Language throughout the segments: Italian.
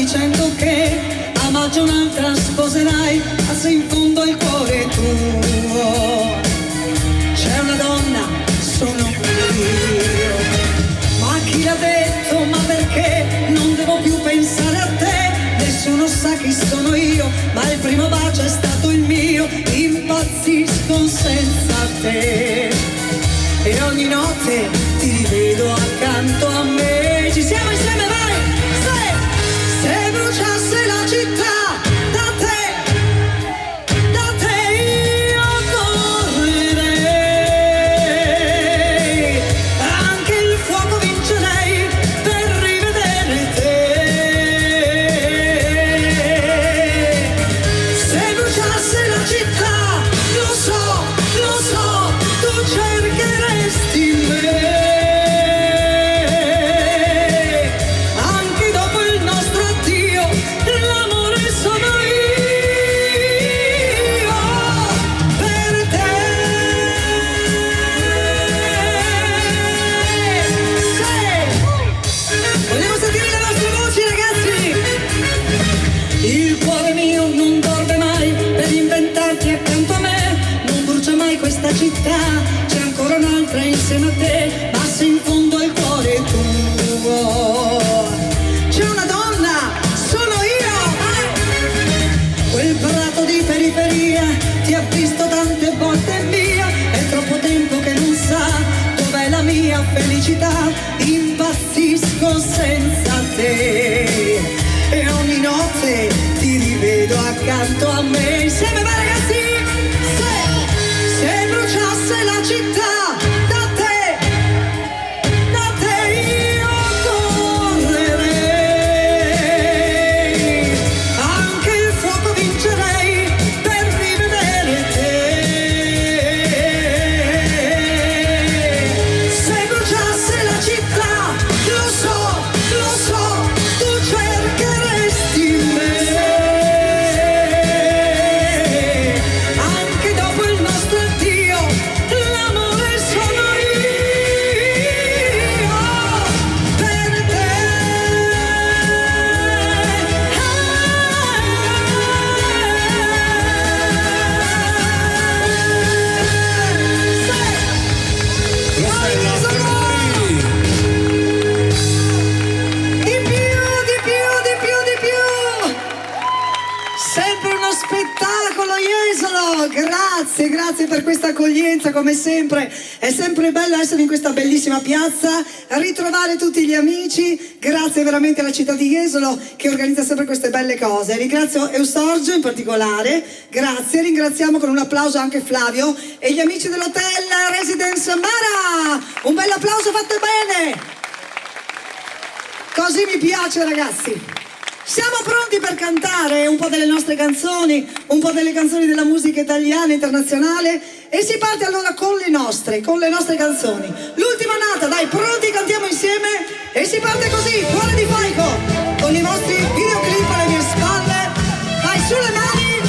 dicendo che a maggio un'altra sposerai, ma se in fondo il cuore è tuo c'è una donna, sono io. Ma chi l'ha detto, ma perché non devo più pensare a te? Nessuno sa chi sono io, ma il primo bacio è stato il mio. Impazzisco senza te e ogni notte ti rivedo accanto a me. Ci siamo insieme, vai! Se bruciasse la città, da te io correrei, anche il fuoco vincerei per rivedere te. Se bruciasse la città, lo so, tu cercheresti me. Anche dopo il nostro addio, l'amore sono io per te. Vogliamo sentire le nostre voci, ragazzi? Il cuore mio non dorme mai per inventarti accanto a me. Non brucia mai questa città, c'è ancora un'altra insieme a te. Ma se in fondo il cuore è tuo c'è una donna, sono io. Quel prato di periferia ti ha visto tante volte via. È troppo tempo che non sa dov'è la mia felicità. Impazzisco senza te e ogni notte ti rivedo accanto a me. Insieme, vai ragazzi! Se bruciasse la città, da te io correrei, anche il fuoco vincerei per rivedere te. Se bruciasse la città, lo so, tu cercheresti me. Anche dopo il nostro addio, l'amore sono io per te. Di più. Sempre uno spettacolo, Jesolo. Grazie per questa accoglienza, come sempre. È sempre bello essere in questa bellissima piazza, ritrovare tutti gli amici. Grazie veramente alla città di Jesolo che organizza sempre queste belle cose. Ringrazio Eustorgio in particolare, grazie. Ringraziamo con un applauso anche Flavio e gli amici dell'hotel Residence Mara. Un bel applauso fatto bene. Così mi piace, ragazzi. Siamo pronti per cantare un po' delle nostre canzoni, un po' delle canzoni della musica italiana e internazionale, e si parte allora con le nostre canzoni. L'ultima nata, dai, pronti, cantiamo insieme e si parte così, Cuore di Faico, con i vostri videoclip alle mie spalle. Vai, sulle mani,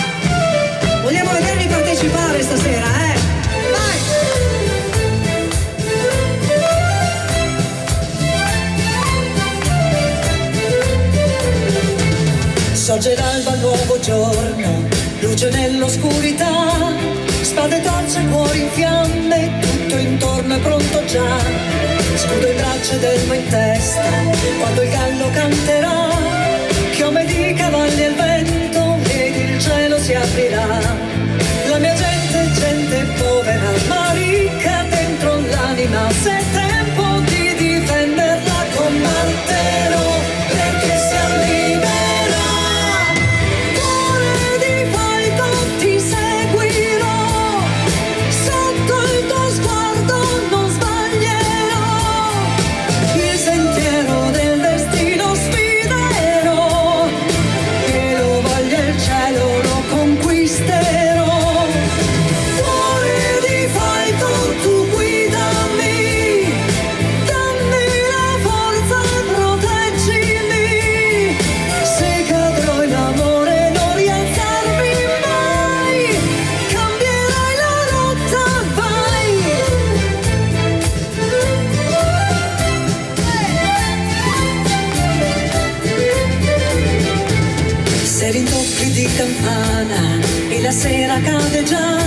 vogliamo vedervi partecipare stasera, Vai! Sorge l'alba, nuovo giorno, luce nell'oscurità, spade, torce, cuori in fiamme, tutto intorno è pronto già. Scudo in braccio ed elmo in testa, quando il gallo canterà, chiome di cavalli al vento ed il cielo si aprirà. La mia gente povera, ma ricca dentro l'anima, se è tempo di difenderla combatterò, perché siamo liberi. Sentiero del destino sfiderò e lo Se rintocchi di campana e la sera cade già,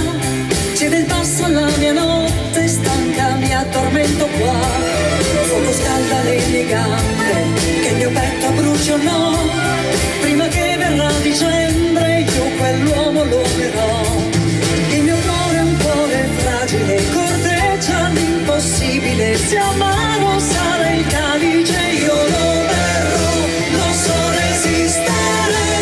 cede il passo alla mia notte, stanca mi addormento qua. Fuoco scalda le mie gambe, che il mio petto brucia o no. Prima che verrà dicembre io quell'uomo lo amerò. Il mio cuore è un cuore fragile, corteggia l'impossibile. Se amaro sarà il calice io lo berrò, non so resistere.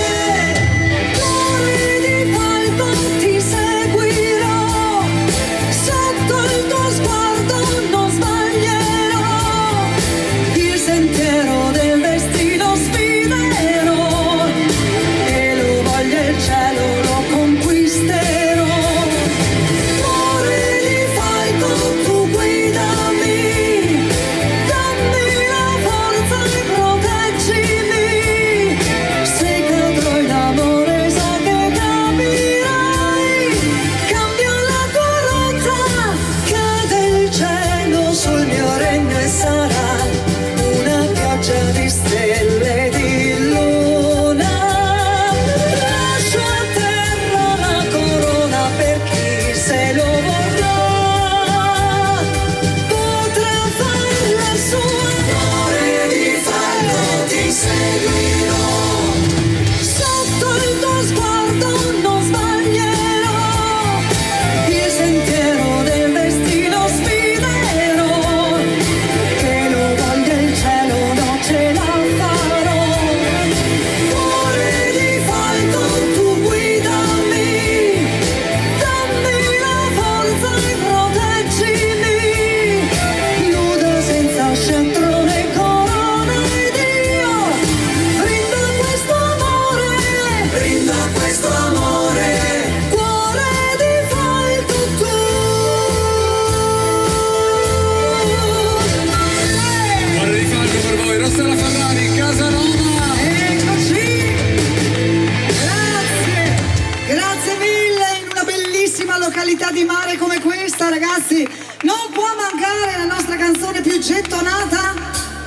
Di mare come questa, ragazzi, non può mancare la nostra canzone più gettonata.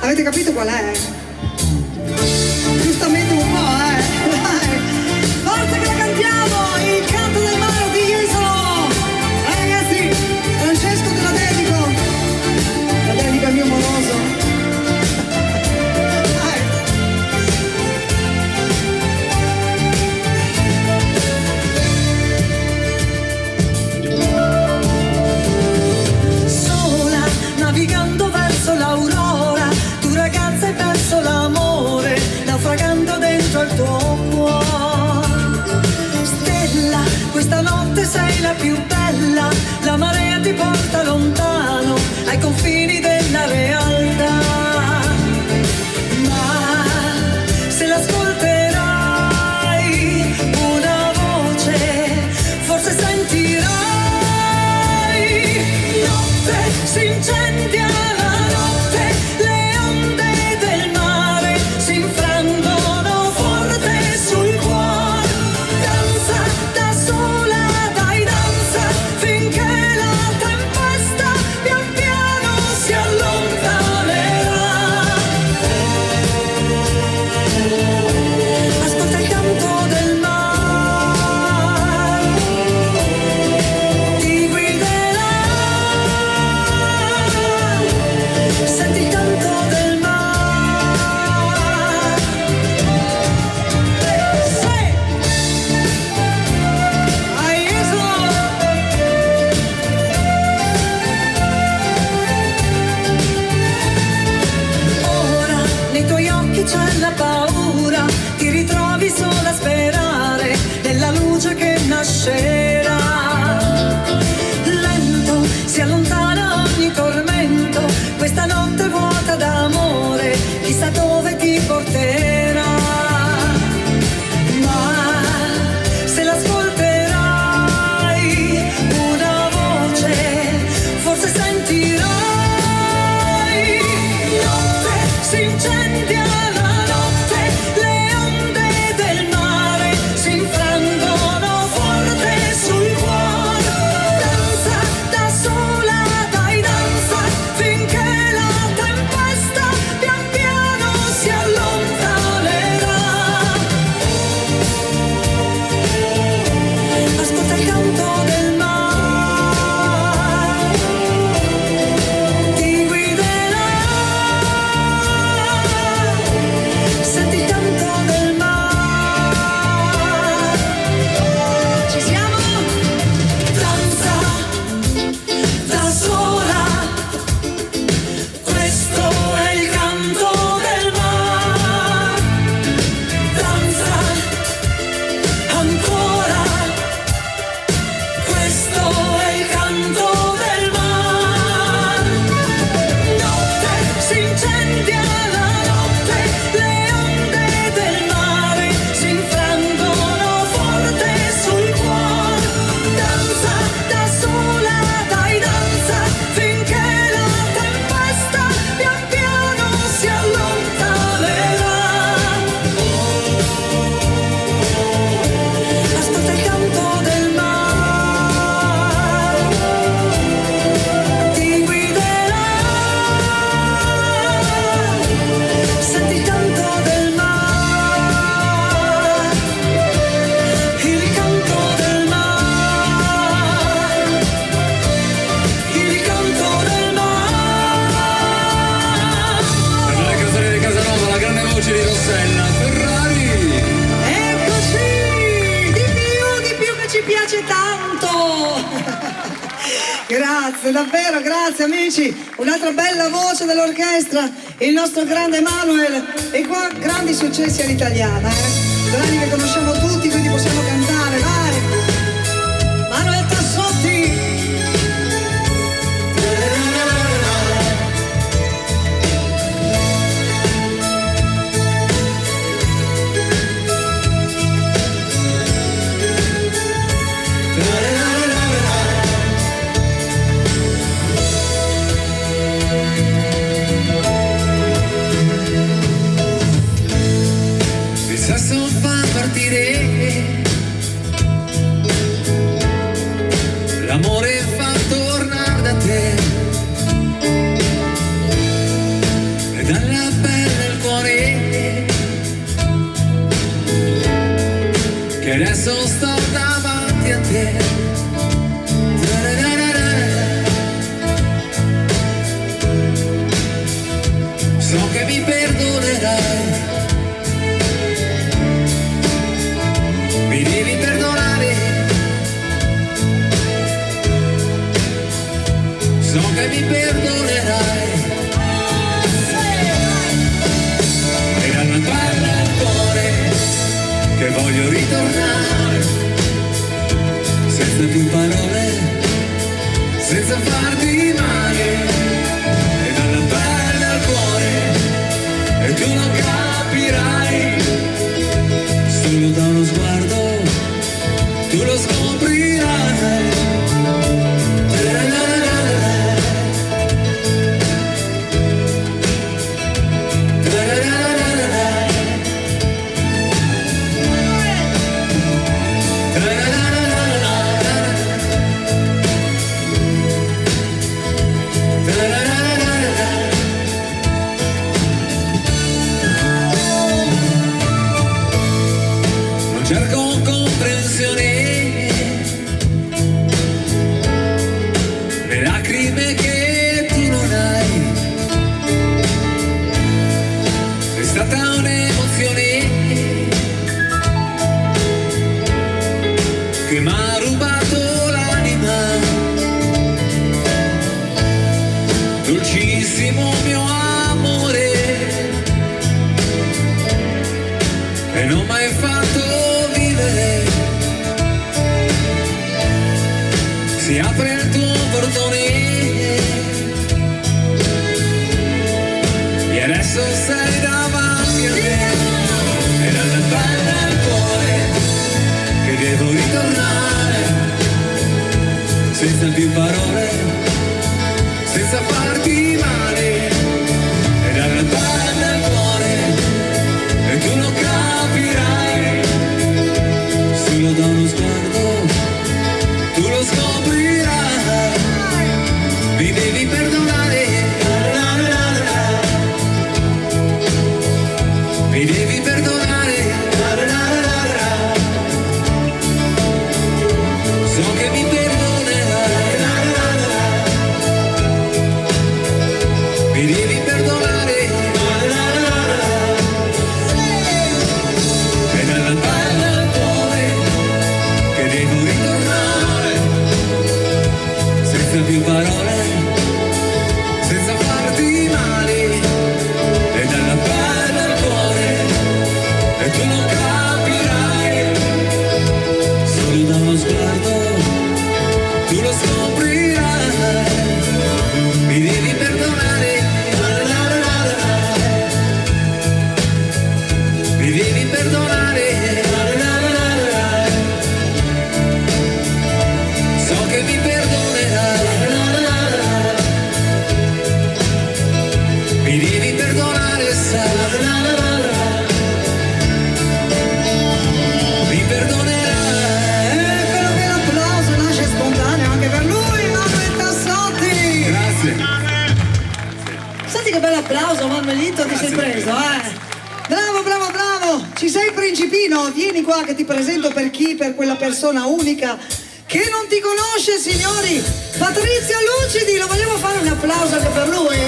Avete capito qual è? Giustamente un po', Dai. Forza che la cantiamo, il canto del mare di Jesolo. Ragazzi, Francesco te la dedico al mio moroso. Navigando verso l'aurora, tu ragazza hai perso grazie, davvero grazie amici. Un'altra bella voce dell'orchestra, il nostro grande Manuel. E qua grandi successi all'italiana, brani che conosciamo tutti, quindi possiamo cantare, vai. Manuel Tassotti. Il sasso fa partire, l'amore fa tornare da te, e dalla pelle del cuore, che adesso sto davanti a te. So che mi perdonerai, mi devi perdonare, so che mi perdonerai, e dalla pelle al cuore che voglio ritornare, senza più parole, senza farti male, e dalla pelle al cuore, e tu lo capirai, solo da uno sguardo tu lo scoprirai. Non cerco comprensione, le lacrime che tu non hai, è stata un'emozione che m'ha rubato l'anima, dolcissimo mio amore, e non m'hai fatto vivere. Si apre il tuo portone e adesso sei davanti a me, e dalla pelle al cuore che devo ritornare, senza più parole, senza farti male, e dalla pelle al cuore, e tu lo capirai, solo da uno sguardo tu lo scoprirai, mi devi perdonare, mi devi perdonare, so che mi perdonerai, mi devi perdonare, e dalla pelle al cuore che devo ritornare, senza più parole, senza farti male, e dalla pelle al cuore, e tu lo capirai, solo da uno sguardo tu lo scoprirai, mi devi perdonare, mi devi perdonare, so che mi perdonerai, mi devi perdonare, sai, mi perdonerai. Eccolo che l'applauso nasce spontaneo anche per lui, Manuel Tassotti. Grazie. Senti che bell'applauso, Manuelito, ti sei preso, Bravo, bravo, bravo. Ci sei principino? Vieni qua che ti presento per chi? Per quella persona unica che non ti conosce, signori. Patrizio Lucidi, lo vogliamo fare un applauso anche per lui?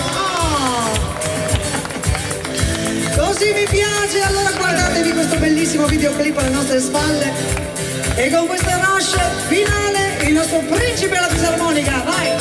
Così mi piace, allora guardatevi questo bellissimo videoclip alle nostre spalle e con questa rush finale il nostro principe alla fisarmonica, vai!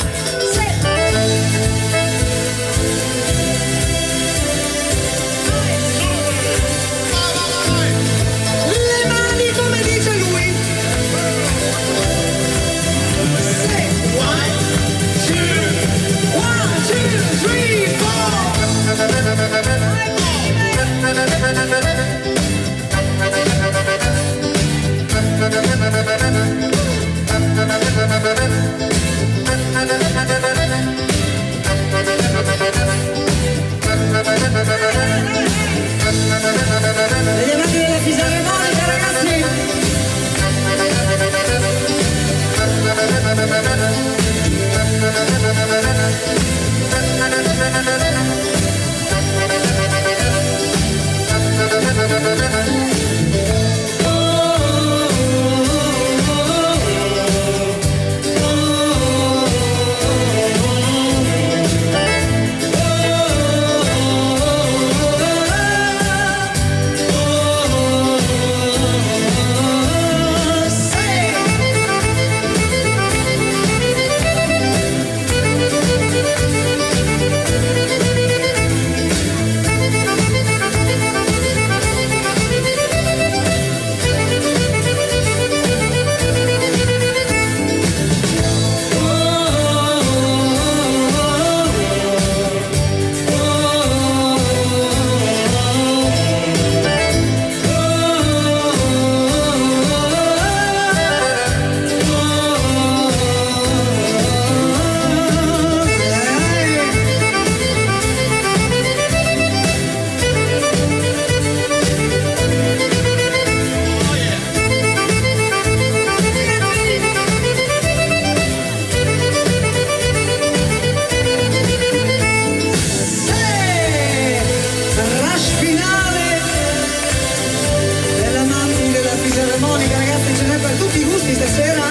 elettronica, ragazzi, ce n'è per tutti i gusti stasera.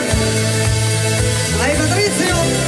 Vai Patrizio!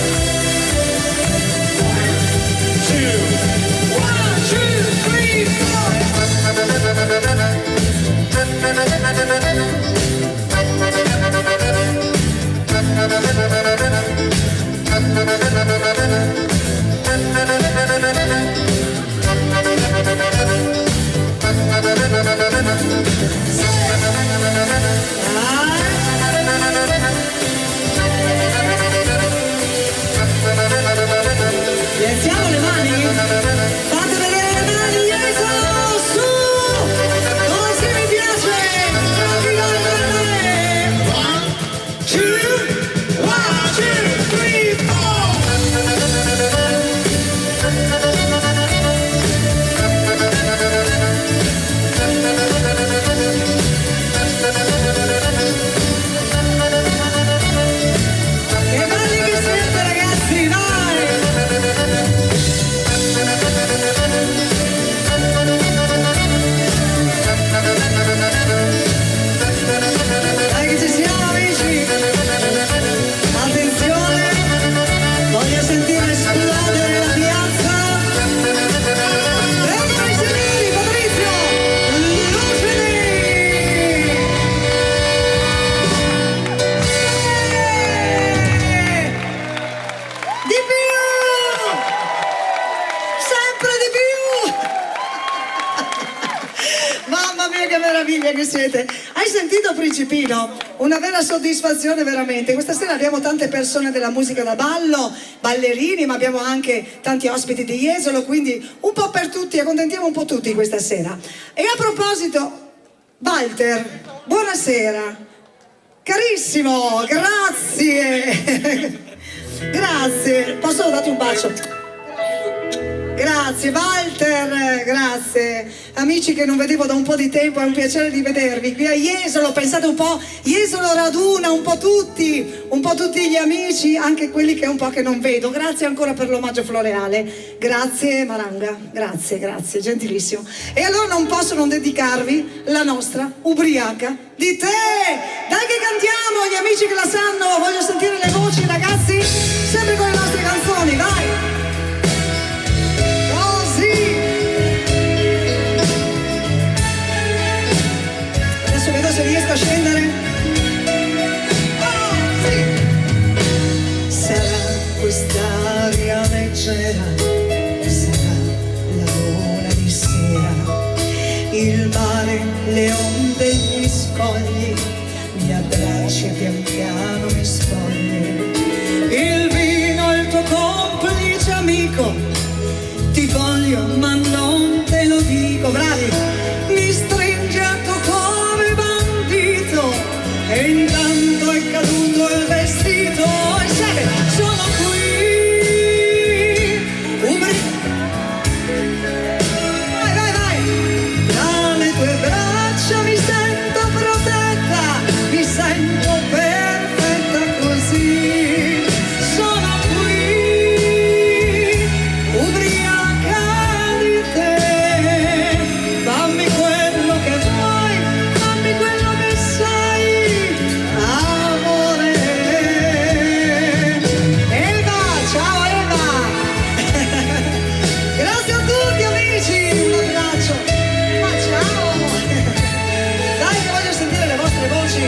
'Che meraviglia che siete! Hai sentito Principino? Una vera soddisfazione veramente. Questa sera abbiamo tante persone della musica da ballo, ballerini, ma abbiamo anche tanti ospiti di Jesolo, quindi un po' per tutti, accontentiamo un po' tutti questa sera. E a proposito, Walter, buonasera. Carissimo, grazie. Grazie. Posso darti un bacio? Grazie Walter, grazie. Amici che non vedevo da un po' di tempo, è un piacere di vedervi qui a Jesolo. Pensate un po', Jesolo raduna un po' tutti gli amici, anche quelli che è un po' che non vedo. Grazie ancora per l'omaggio floreale. Grazie Maranga, grazie, gentilissimo. E allora non posso non dedicarvi la nostra ubriaca di te. Dai che cantiamo, gli amici che la sanno, voglio sentire le voci ragazzi, sempre con le nostre canzoni, vai. Se riesco a scendere. Oh, sì. Sarà quest'aria leggera, sarà la luna di sera, il mare, le onde, gli scogli, mi abbracci e pian piano mi spogli. Il vino, il tuo complice amico, ti voglio ma non te lo dico, bravi, mi stringe a tuo cuore bandito e intanto è caduto il vestito e sai, sono qui vai tra le tue braccia mi sento protetta, mi sento perfetta così, sono qui ubriaca di te, fammi quello che vuoi, fammi quello che sai, amore. Eva, ciao Eva. Grazie a tutti amici, un abbraccio, ma ciao. Dai che voglio sentire le vostre voci.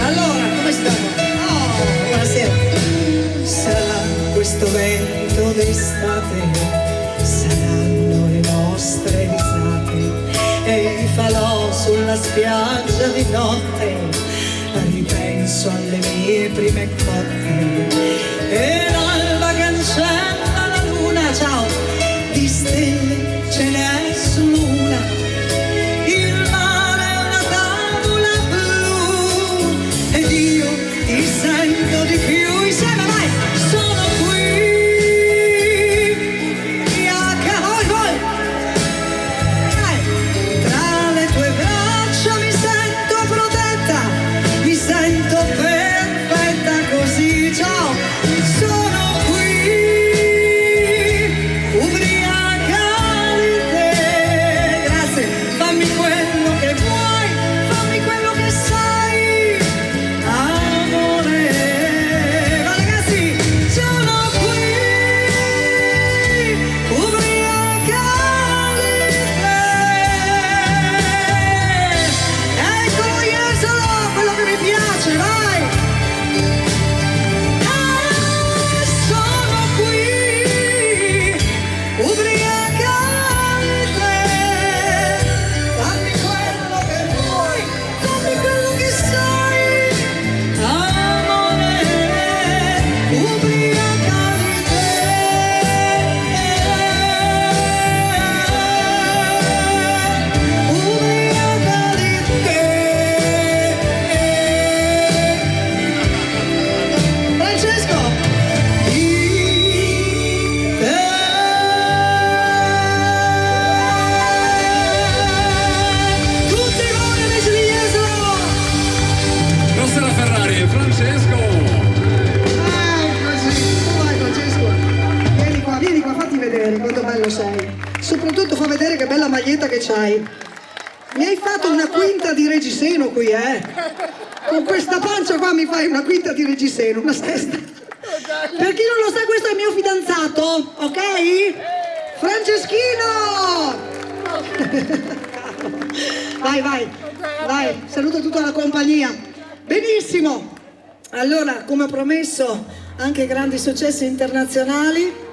Allora, come stiamo? Oh, buonasera. Sarà questo vento d'estate, saranno le nostre risate e i falò sulla spiaggia di notte, ripenso alle mie prime cotte e l'alba cancella la luna, ciao, di stelle ce n'è solo una, il mare è una tavola blu ed io ti sento di più, insieme vai, sono qui, ubriaca, voi, dai, tra le tue braccia mi sento protetta, mi sento perfetta così, ciao, sono qui, ubriaca di te, che c'hai. Mi hai fatto una quinta di Reggiseno qui, eh? Con questa pancia qua mi fai una quinta di Reggiseno, una sesta. Per chi non lo sa, questo è il mio fidanzato, ok? Franceschino! Vai, saluto tutta la compagnia. Benissimo. Allora, come promesso, anche grandi successi internazionali.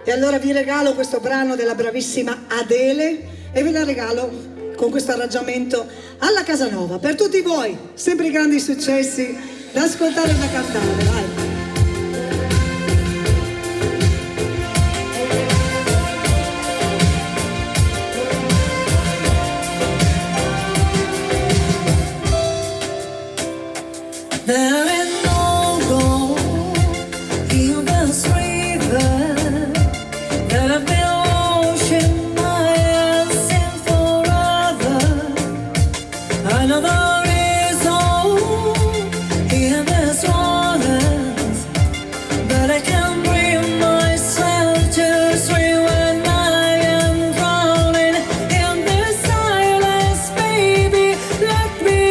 E allora vi regalo questo brano della bravissima Adele e ve la regalo con questo arrangiamento alla Casanova. Per tutti voi, sempre grandi successi da ascoltare e da cantare. Vai. There is no gold in this river that I've been washing my hands in forever. Another is hope in this waters, but I can't bring myself to swim when I am drowning in this silence, baby. Let me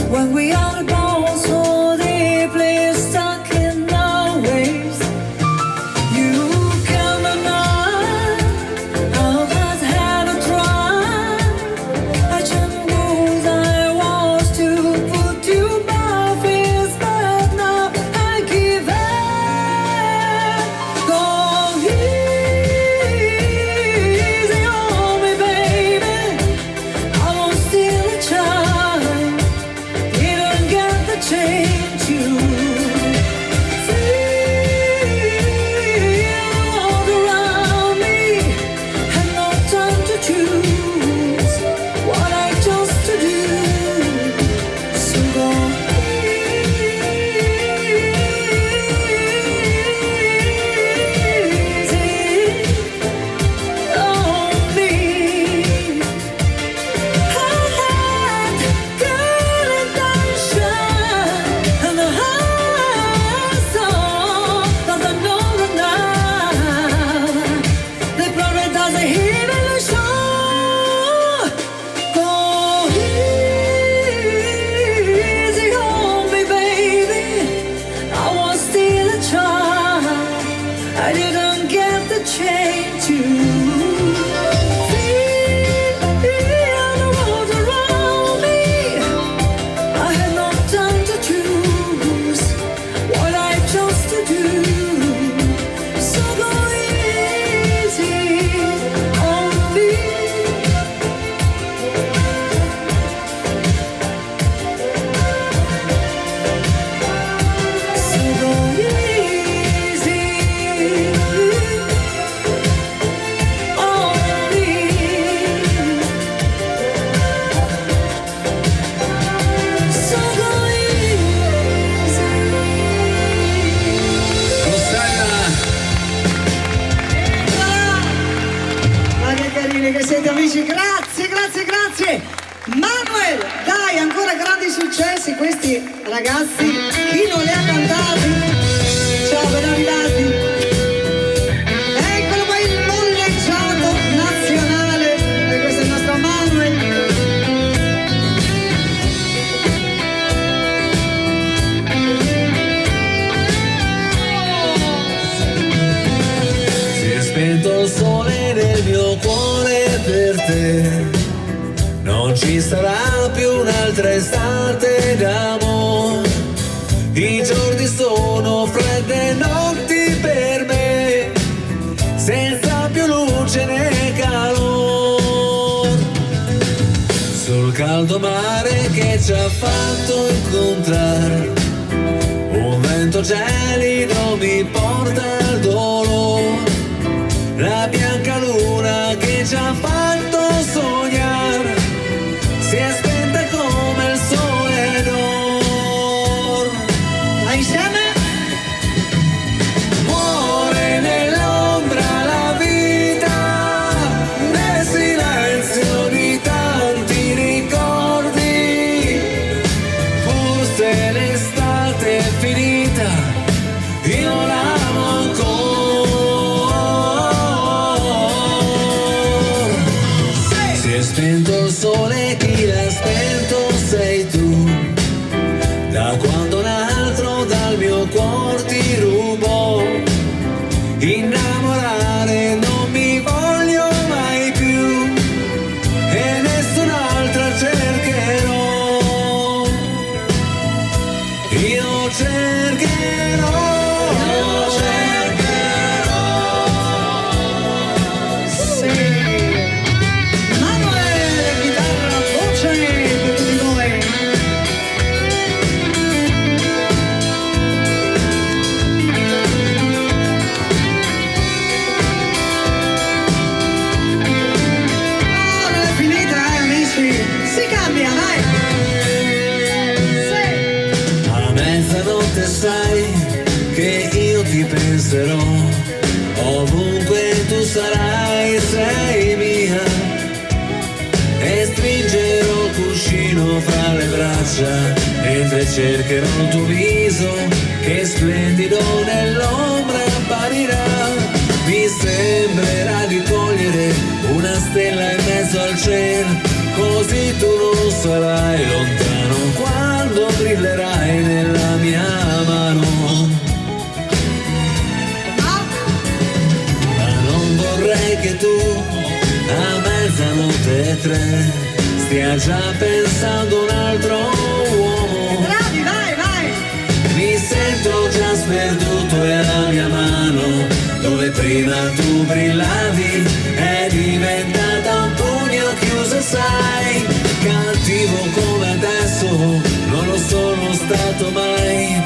when we are both so deeply stuck in our ways, you can deny how that had a try. I just knew I was to put you back his but now I give in. Go easy on me, baby. I was still a child. Change you. Feel all around me, had no time to choose what I chose to do. So go easy on me. I had good intention, and the high song that I know now. The glory doesn't hear the show. Go easy on me, baby. I was still a child. I didn't get the chance to feel the world around me. I had no time to choose what I chose to do. So go easy on me. So go easy on me. So go easy. Rossella, Ma che carini che siete, amici, grazie, grazie, grazie. Manuel, dai, ancora grandi successi questi ragazzi. Chi non li ha cantati? Ciao, ben arrivati. Eccolo qua il molleggiato nazionale. E questo è il nostro Manuel. si è spento il sole nel mio cuore per te. Non ci sarà più un'altra estate d'amore. I giorni sono fredde notti per me, senza più luce né calore. ha fatto incontrare un vento gelido mi porta al dolore, la bianca luna che ci ha fatto sognare si è spenta come il sole d'oro. Ma insieme? Muore nell'ombra la vita, nel silenzio di tanti ricordi, pur se l'estate è finita, io l'amo ancora. Si è spento il sole, chi l'ha spento sei tu, da quando un altro dal mio cuore ti rubò. Innamorare non mi voglio mai più e nessun'altra cercherò. Io cercherò. Sì. Manuel, chitarra, voce per tutti voi. Oh, non è finita, amici. Si cambia, vai. Sì. A mezzanotte sai che io ti penserò, ovunque tu sarai sei mia, e stringerò il cuscino fra le braccia mentre cercherò il tuo viso che splendido nell'ombra apparirà. Mi sembrerà di cogliere una stella in mezzo al cielo, così tu non sarai lontano quando brillerai nella mia mano. Ma non vorrei che tu a mezzanotte e 3 stia già pensando a un altro uomo. Bravi, vai, vai. Mi sento già sperduto e la mia mano, dove prima tu brillavi, è diventata un pugno chiuso, sai. Cattivo come adesso non lo sono stato mai,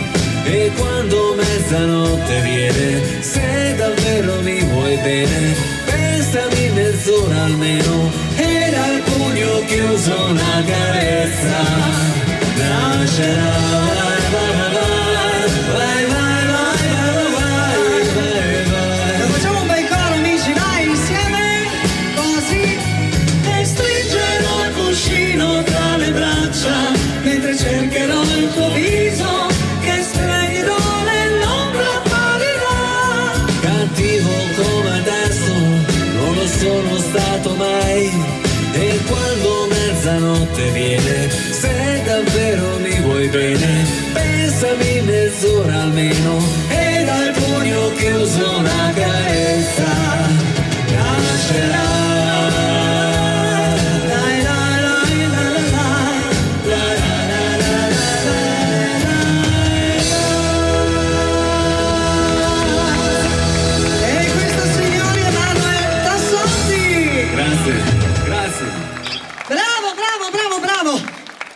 e quando mezzanotte viene, se davvero mi vuoi bene, pensami mezz'ora almeno e dal pugno chiuso una carezza nascerà. Vai, vai, vai, vai, vai, vai, vai. Lo facciamo un bel coro, amici, vai insieme, così. E stringerò il cuscino tra le braccia mentre cercherò il tuo viso che splendido nell'ombra apparirà. Cattivo come adesso non lo sono stato mai, e quando mezzanotte viene, se davvero mi vuoi bene, pensami mezz'ora almeno e dal pugno chiuso una carezza nascerà. E questo signore Emanuele Tassotti. Grazie, grazie. Bravo, bravo, bravo, bravo.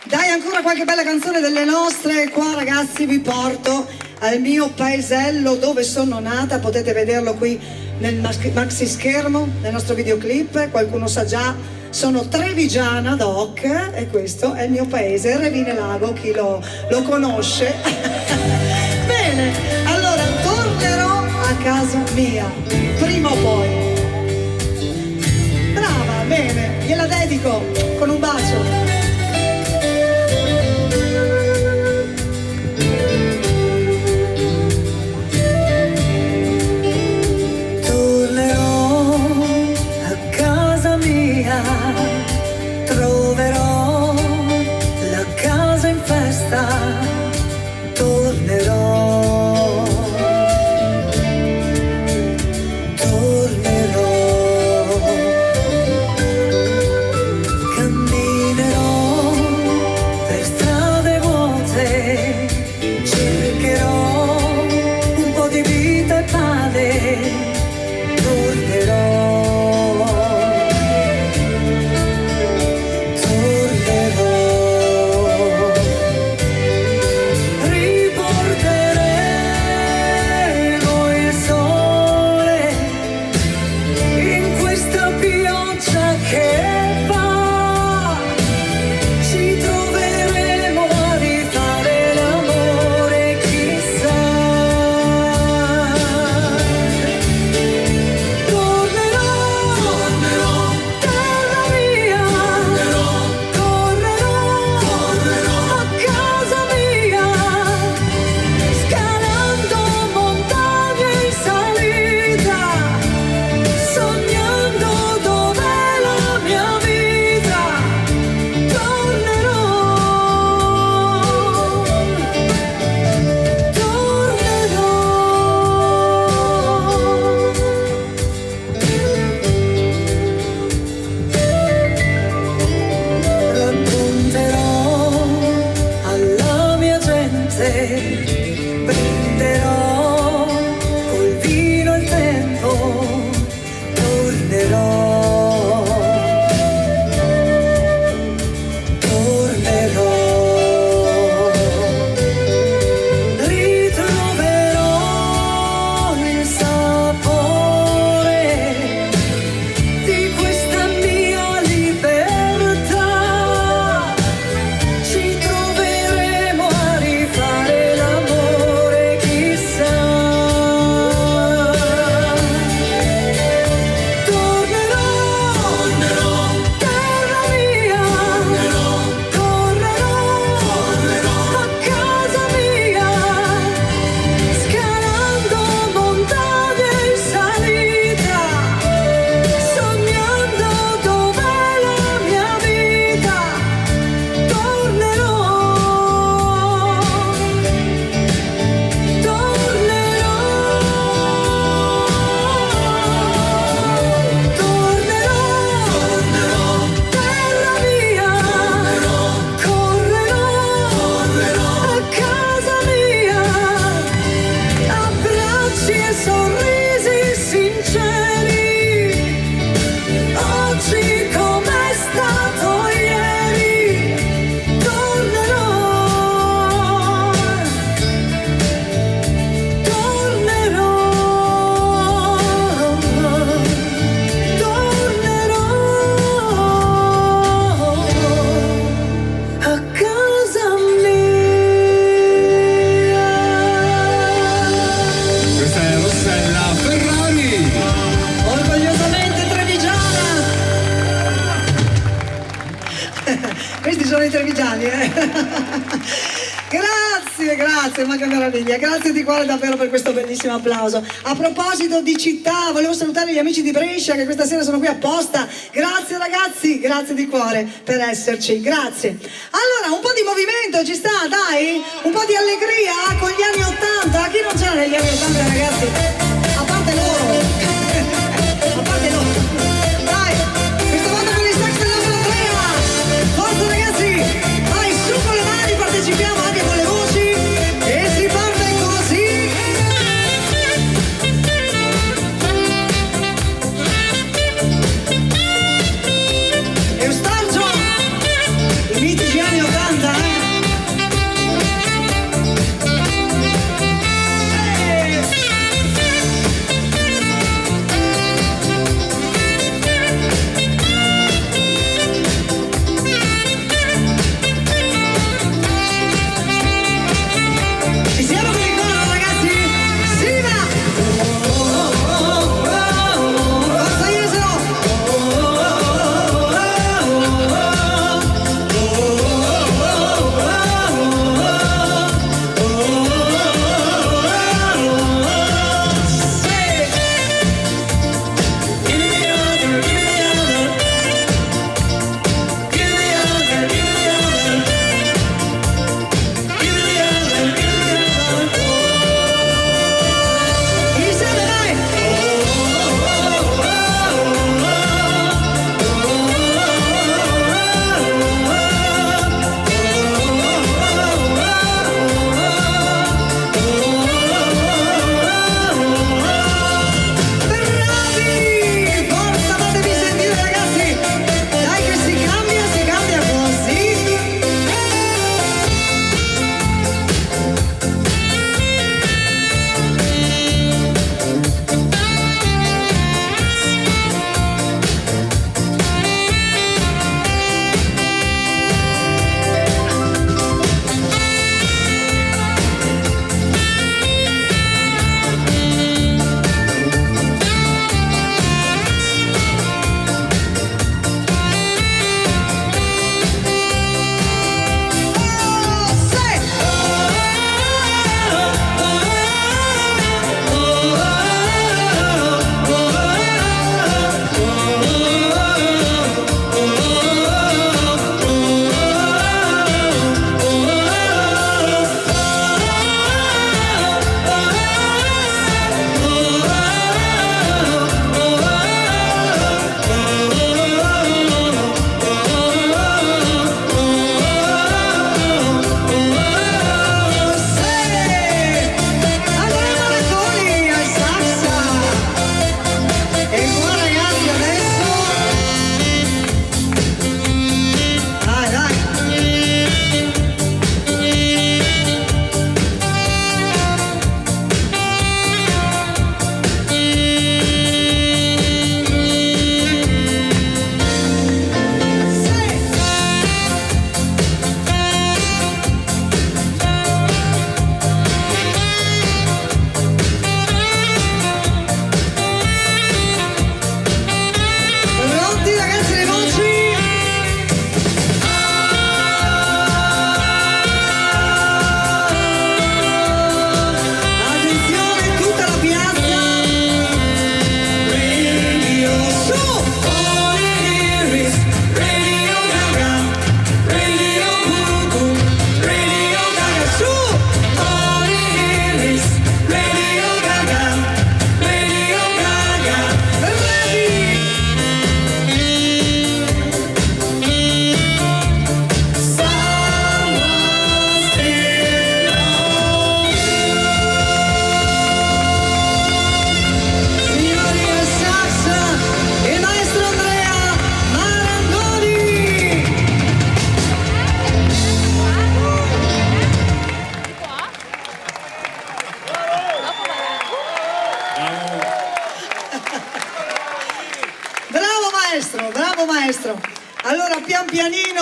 Dai ancora qualche bella canzone delle nostre. Qua ragazzi vi porto al mio paesello dove sono nata. Potete vederlo qui nel maxi schermo del nostro videoclip. Qualcuno sa già, sono trevigiana doc e questo è il mio paese, Revine Lago, chi lo conosce. Bene, allora tornerò a casa mia, prima o poi. Brava, bene, gliela dedico con un bacio. Troverò la casa in festa, tornerò, te prenderò col vino il tempo, tornerò. Questi sono i trevigiani, Grazie, ma che meraviglia, grazie di cuore davvero per questo bellissimo applauso. A proposito di città, volevo salutare gli amici di Brescia che questa sera sono qui apposta. Grazie ragazzi, grazie di cuore per esserci, grazie. Allora, un po' di movimento ci sta, dai? Un po' di allegria con gli anni 80. Chi non c'era negli anni 80, ragazzi? A parte loro. A parte loro. Dai, questa volta con gli stacchi della platea. Forza ragazzi, vai su con le mani, partecipiamo anche con le voci. E si parte così. Eustargio, i mitici anni 80,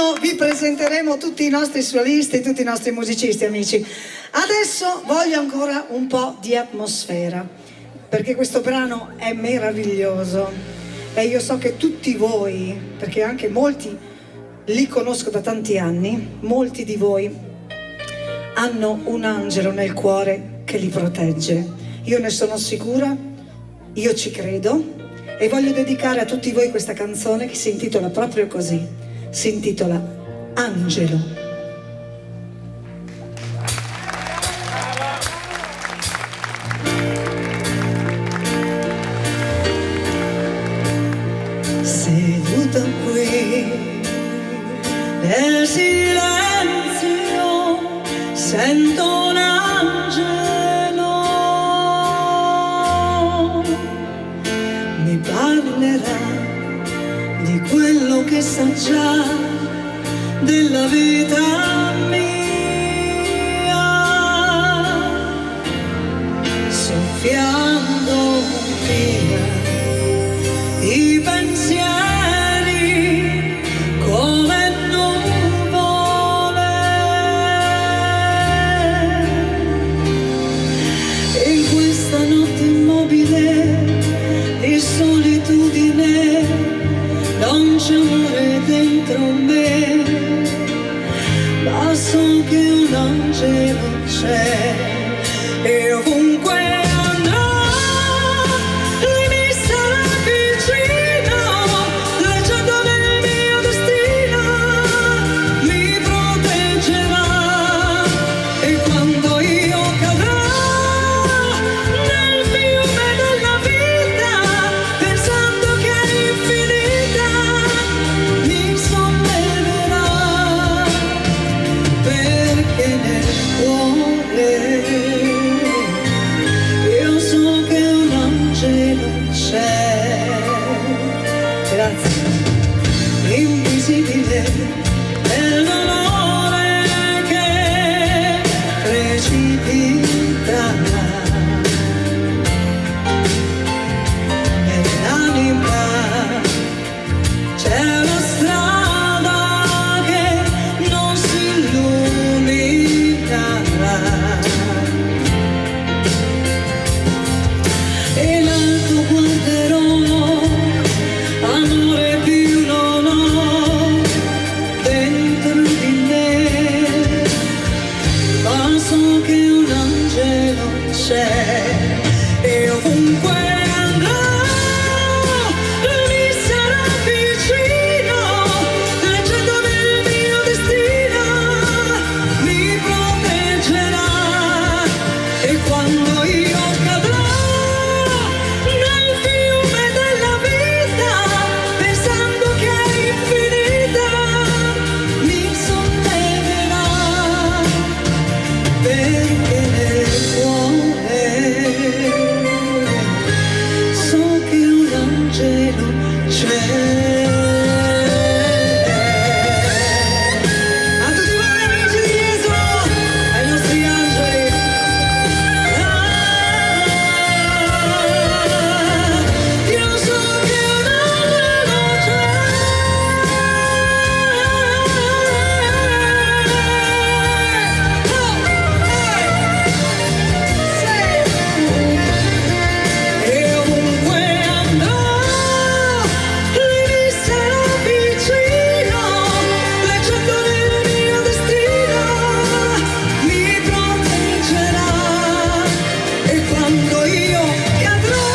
giorno vi presenteremo tutti i nostri solisti, tutti i nostri musicisti, amici. Adesso voglio ancora un po' di atmosfera, perché questo brano è meraviglioso e io so che tutti voi, perché anche molti li conosco da tanti anni, molti di voi hanno un angelo nel cuore che li protegge. Io ne sono sicura, io ci credo e voglio dedicare a tutti voi questa canzone che si intitola proprio così, si intitola Angelo. Seduto qui nel silenzio sento un angelo, mi parlerà di quello che sa già della vita mia, soffiando via i pensieri come nuvole, in questa notte immobile di solitudine non c'è amore dentro me, ma so che un angelo c'è e ovunque andrò lui mi sarà vicino, leggendo nel mio destino mi proteggerà, e quando io cadrò nel fiume della vita pensando che è infinita mi solleverà, perché nel cuore io so che un angelo c'è. Grazie. Invisibile nel dolore che precipita nell'anima, c'è una strada che non si illumina e l'alto guarderò, amore più non ho dentro di me, ma so che un angelo c'è e ovunque andrò lui mi sarà vicino, leggendo nel mio destino mi proteggerà, e quando io cadrò nel fiume della vita pensando che è infinita mi solleverà, perché nel cuore so che un angelo c'è. A tutti voi amici di Jesolo, ai nostri angeli. Io so che un angelo c'è. E ovunque andrò lui mi sarà vicino, leggendo nel mio destino mi proteggerà, e quando io cadrò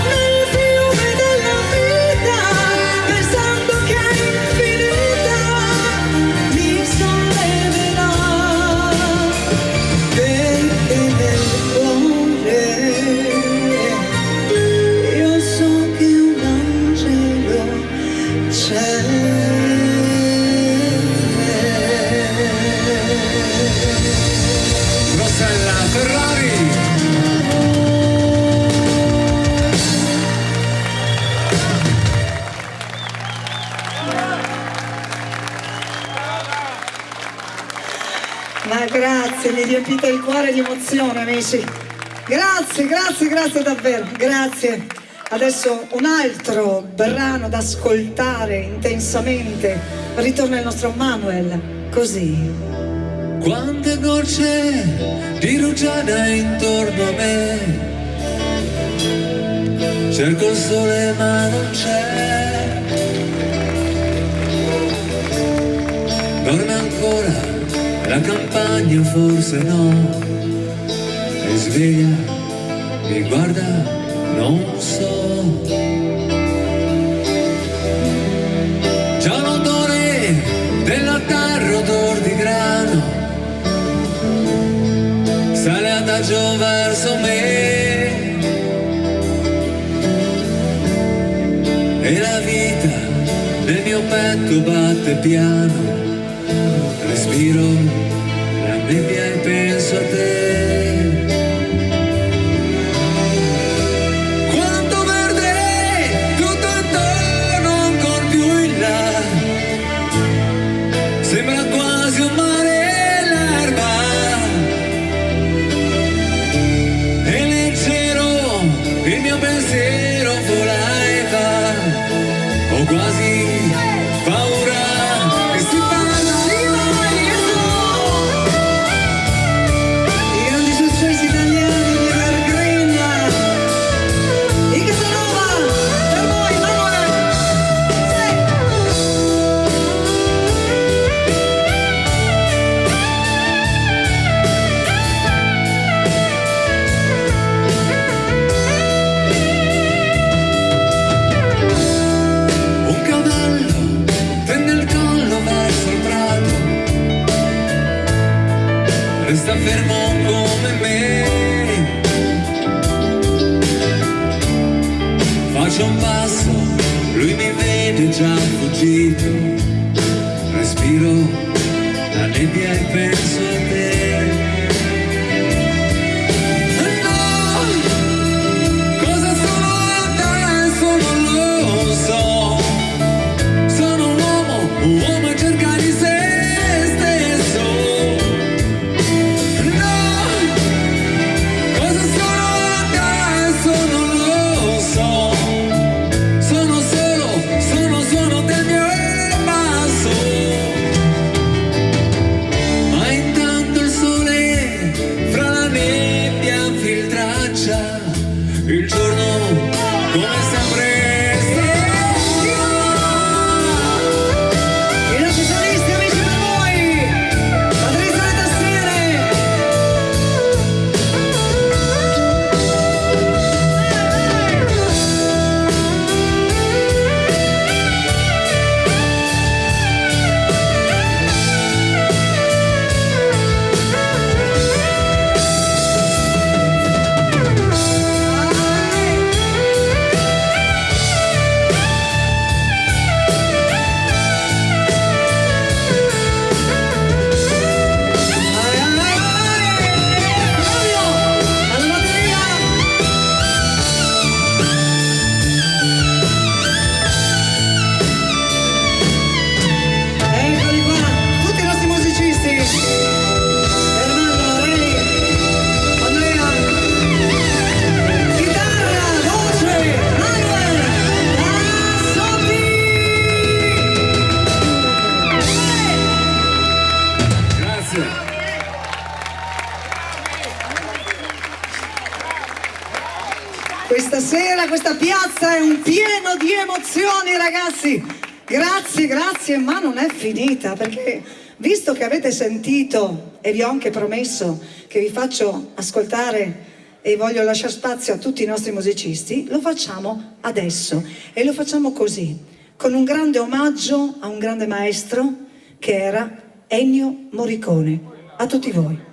nel fiume della vita pensando che è infinita mi solleverà, perché nel cuore io so che un angelo c'è. Rossella Ferrari. Ma grazie, mi riempite il cuore di emozione, amici. Grazie, grazie, grazie davvero, grazie. Adesso un altro brano da ascoltare intensamente ritorna il nostro Manuel, così. Quante gocce di rugiada intorno a me, cerco il sole ma non c'è. Dorme ancora la campagna, forse no, è sveglia, mi guarda, non so. Già l'odore del latte, odor di grano, sale adagio verso me, e la vita nel mio petto batte piano, respiro la nebbia e penso a te. Quanto verde tutto intorno, ancor più in là, sembra quasi un mare l'erba, e leggero il mio pensiero vola e va, ho quasi paura che si parla. I grandi successi italiani di Evergreen. I Casanova, per voi Manuel. Un cavallo tende il collo verso il prato, resta fermo come me. Faccio un passo, lui mi vede già fuggito, respiro la nebbia e penso a te. No, cosa sono adesso non lo so, sono un uomo e cerca di se stesso. No, cosa sono adesso non lo so, sono solo, sono suono del mio passo. Ma intanto il sole fra la nebbia filtraccia, il giorno come sempre I nostri solisti, amici, per voi. Patrizia alle tastiere. Flavio, alla batteria. Eccoli qua, tutti i nostri musicisti. Fernando, Reni, Andrea, chitarra, voce, Manuel, Bassotti. Grazie. Questa sera questa piazza è un pieno di emozioni, ragazzi. Grazie, grazie, ma non è finita, perché visto che avete sentito e vi ho anche promesso che vi faccio ascoltare e voglio lasciare spazio a tutti i nostri musicisti, lo facciamo adesso e lo facciamo così, con un grande omaggio a un grande maestro che era Ennio Morricone. A tutti voi.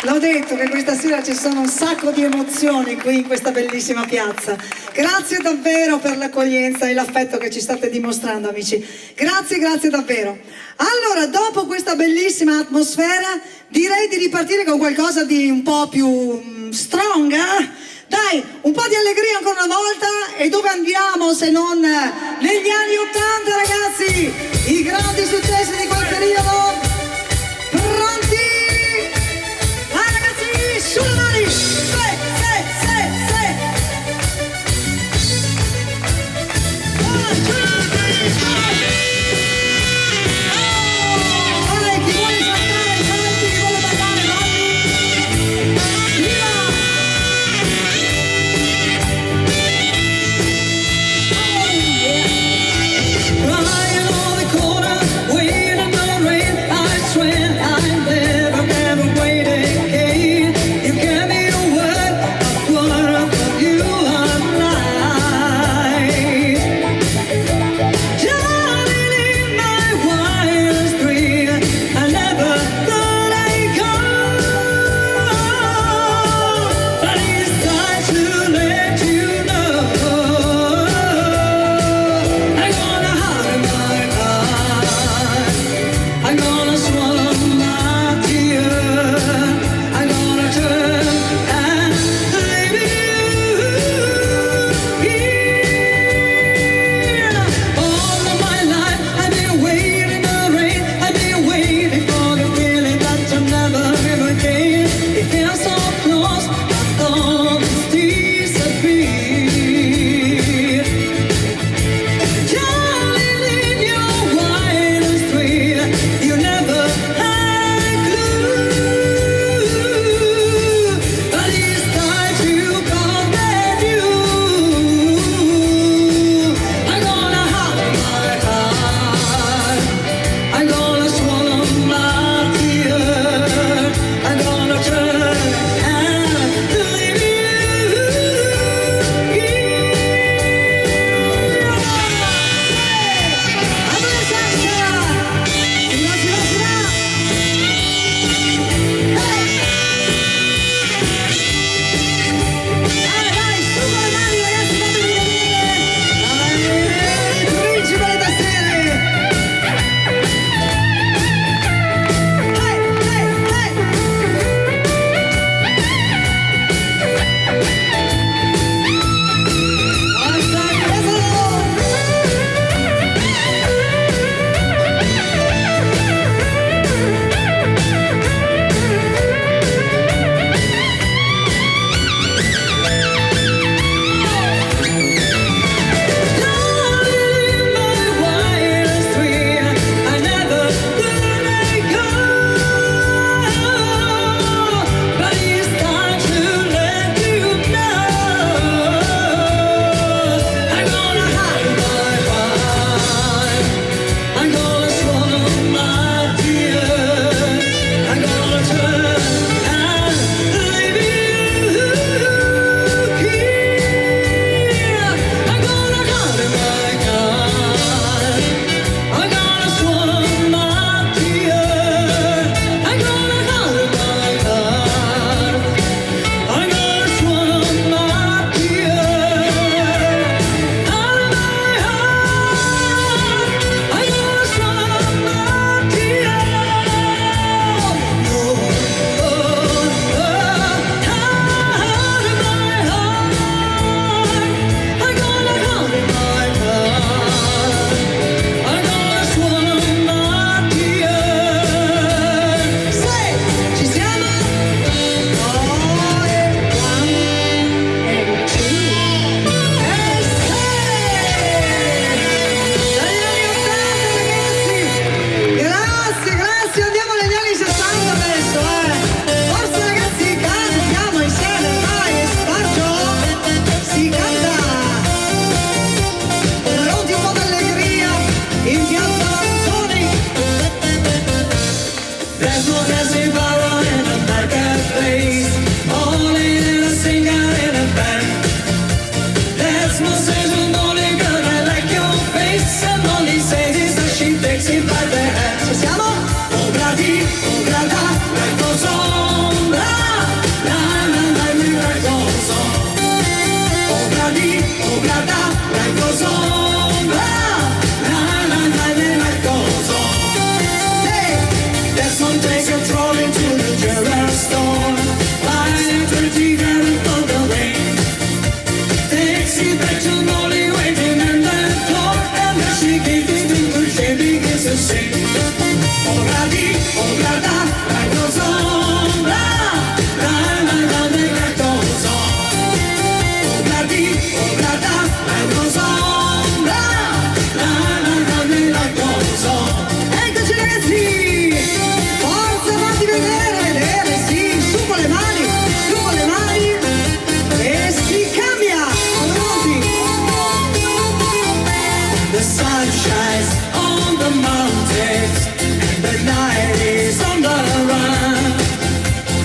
L'ho detto che questa sera ci sono un sacco di emozioni qui in questa bellissima piazza. Grazie davvero per l'accoglienza e l'affetto che ci state dimostrando, amici. Grazie, grazie davvero. Allora, dopo questa bellissima atmosfera, direi di ripartire con qualcosa di un po' più strong, Dai, un po' di allegria ancora una volta. E dove andiamo se non negli anni 80, ragazzi? I grandi successi di quel periodo. Pronti? Vai ragazzi, sulle mani! Se. One, two, three, four. Vai, chi vuole saltare, salti, chi vuole ballare, balli. Via! Crying on the corner, waiting on rain. There's no dancing bar in a marketplace, only in a singer in a band. There's no session, only girl, I like your face, and only say this that she takes it by the hand. Ci siamo? Oh bradi, oh brada, life goes on, life goes on. Oh bradi, oh brada, life goes on, life goes on. There's some take a troll into the jewelry store, buying 20 grand for the rain. Takes it back to Molly waiting in the door, and then she gives it to her, she begins to sing. Oh bradi, oh brada, life goes on, life goes on. Oh bradi, oh brada, life goes on, life goes on. Eccoci ragazzi! Forza, fatti vedere, sì, su con le mani, e si cambia! Pronti? The sun shines on the mountains, and the night is on the run.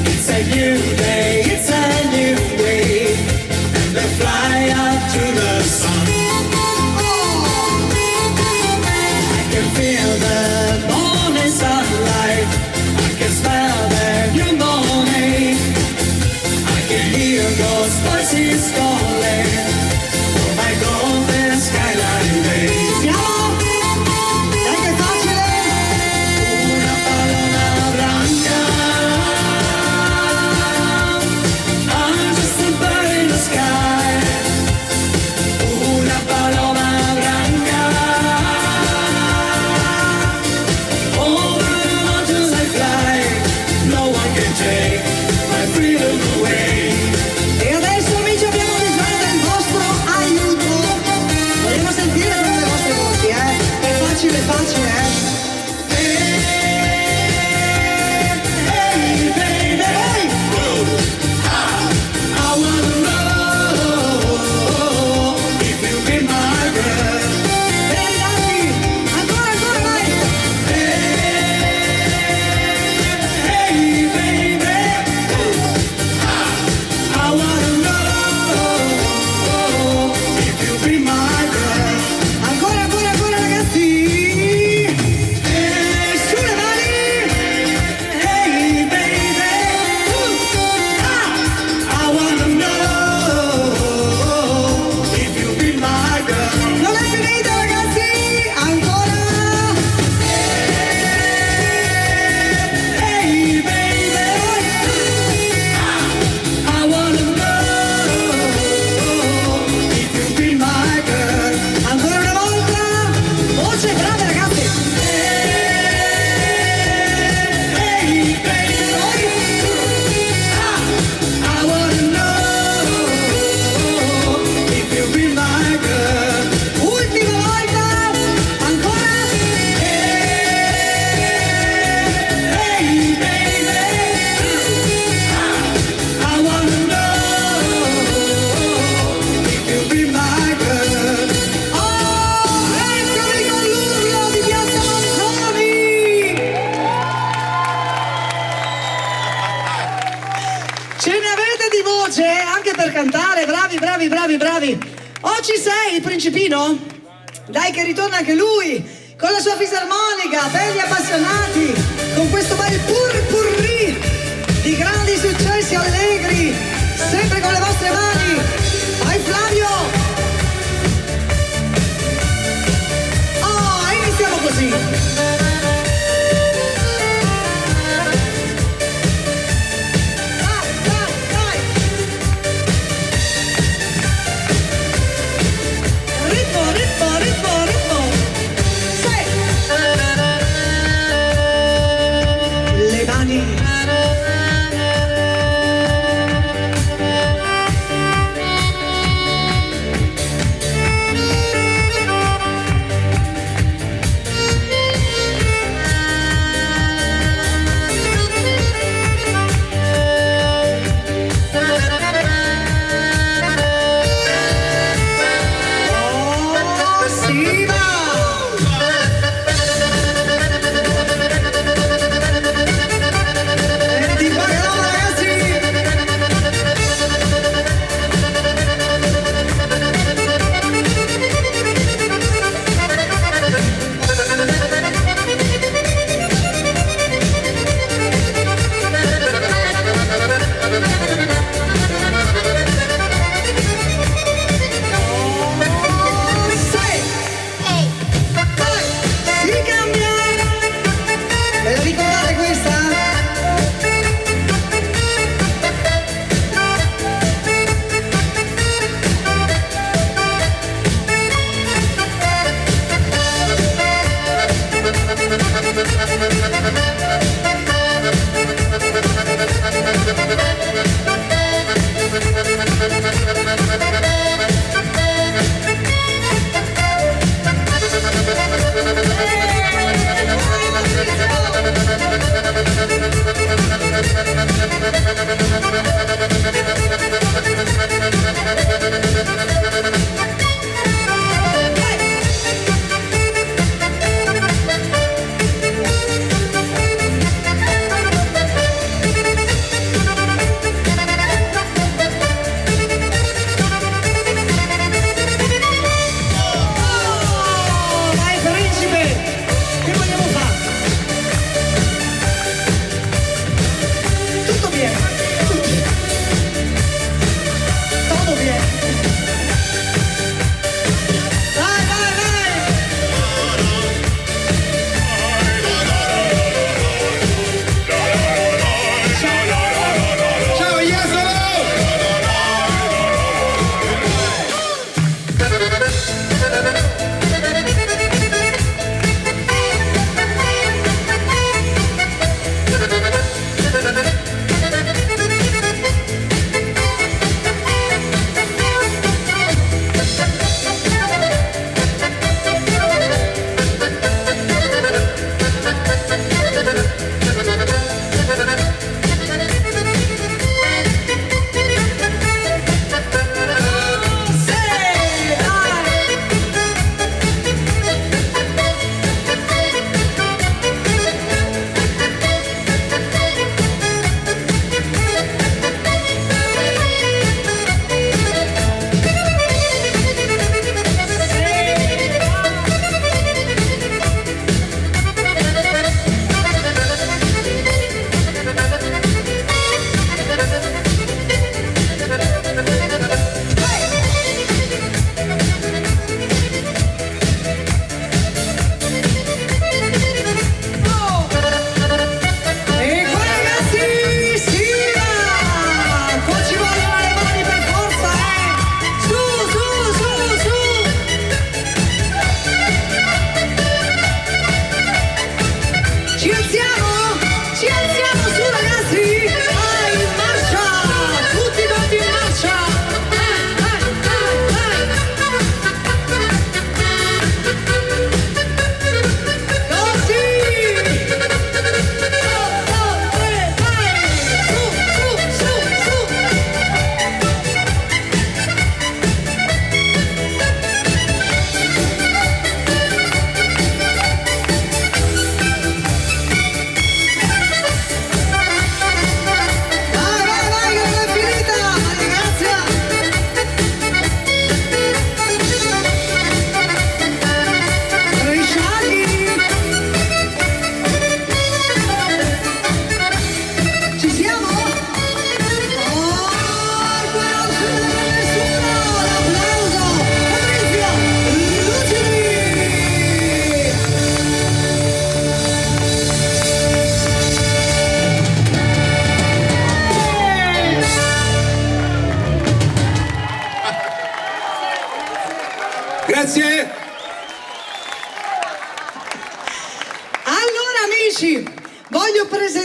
It's a new day, it's a new way, and they fly up to the sun. I can feel the morning sunlight, I can smell the new morning, I can hear those voices calling from my golden skyline days. Siamo? Dai che è facile! Una paloma blanca, I'm just a bird in the sky. Una paloma blanca, over the mountains I fly, no one can take my freedom away. E adesso amici abbiamo bisogno del vostro aiuto. Vogliamo sentire tutte le vostre voci, È facile, Hey baby, I wanna know if you be my girl. Bene Dani, ancora vai! Hey baby, I wanna know if you be my girl. Ancora ragazzi! Sulle mani! Hey baby, I wanna know if you be my girl. Non è finita ragazzi! Ancora! Hey baby, I wanna know if you be my girl. Ancora una volta! Voce, brave ragazzi! Hey baby, I wanna know if you be my girl. Ultima volta! Ancora! Hey baby, I wanna know if you be my girl. Oh! Eccomi con l'urlo di Piazza Manzoni! Ce ne avete di voce anche per cantare, bravi! Oh, ci sei, il Principino? Dai che ritorna anche lui, con la sua fisarmonica, belli appassionati, con questo bel purri di grandi successi allegri, sempre con le vostre mani. Vai Flavio! Oh, iniziamo così! Dai! Ritmo! Sei!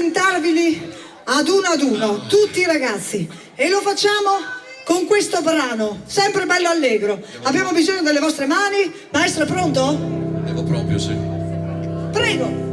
presentarveli ad uno, tutti i ragazzi, e lo facciamo con questo brano, sempre bello allegro. Abbiamo bisogno delle vostre mani. Maestro, è pronto? Devo proprio, sì. Prego.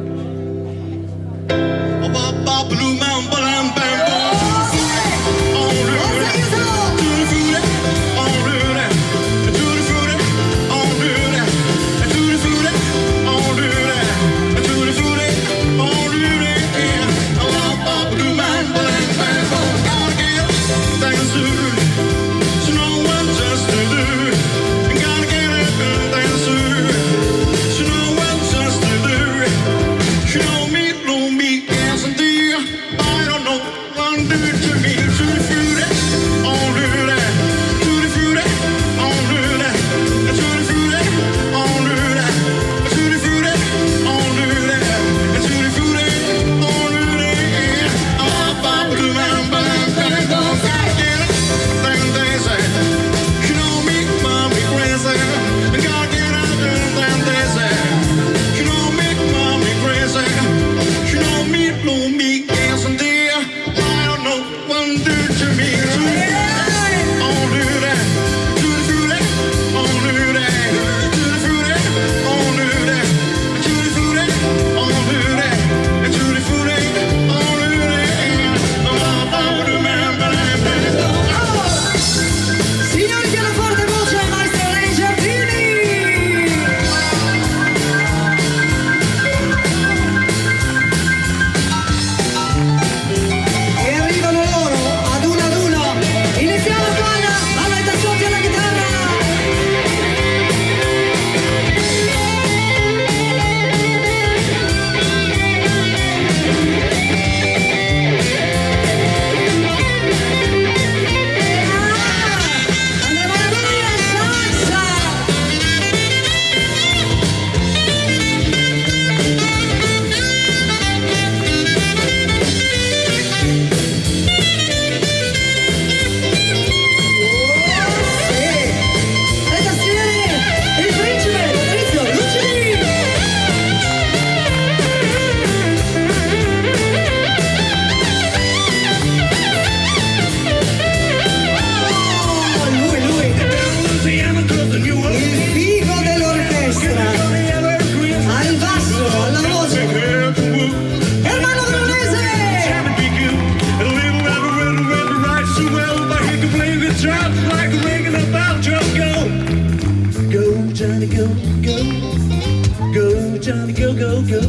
Johnny, go, go, go.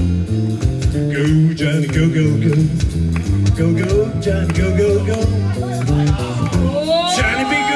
Go, Johnny, go, go, go. Go, go, Johnny, go, go, go. Johnny, be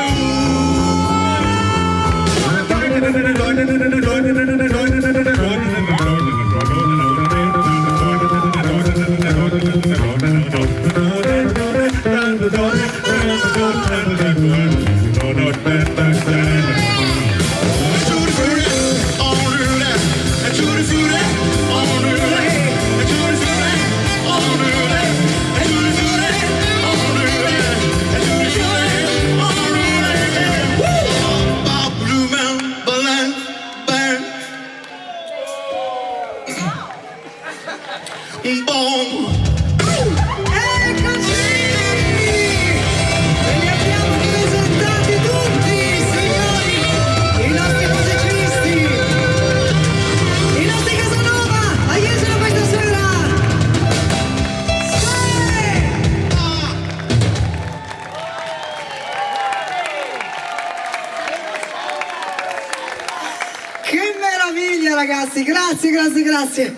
ragazzi, grazie.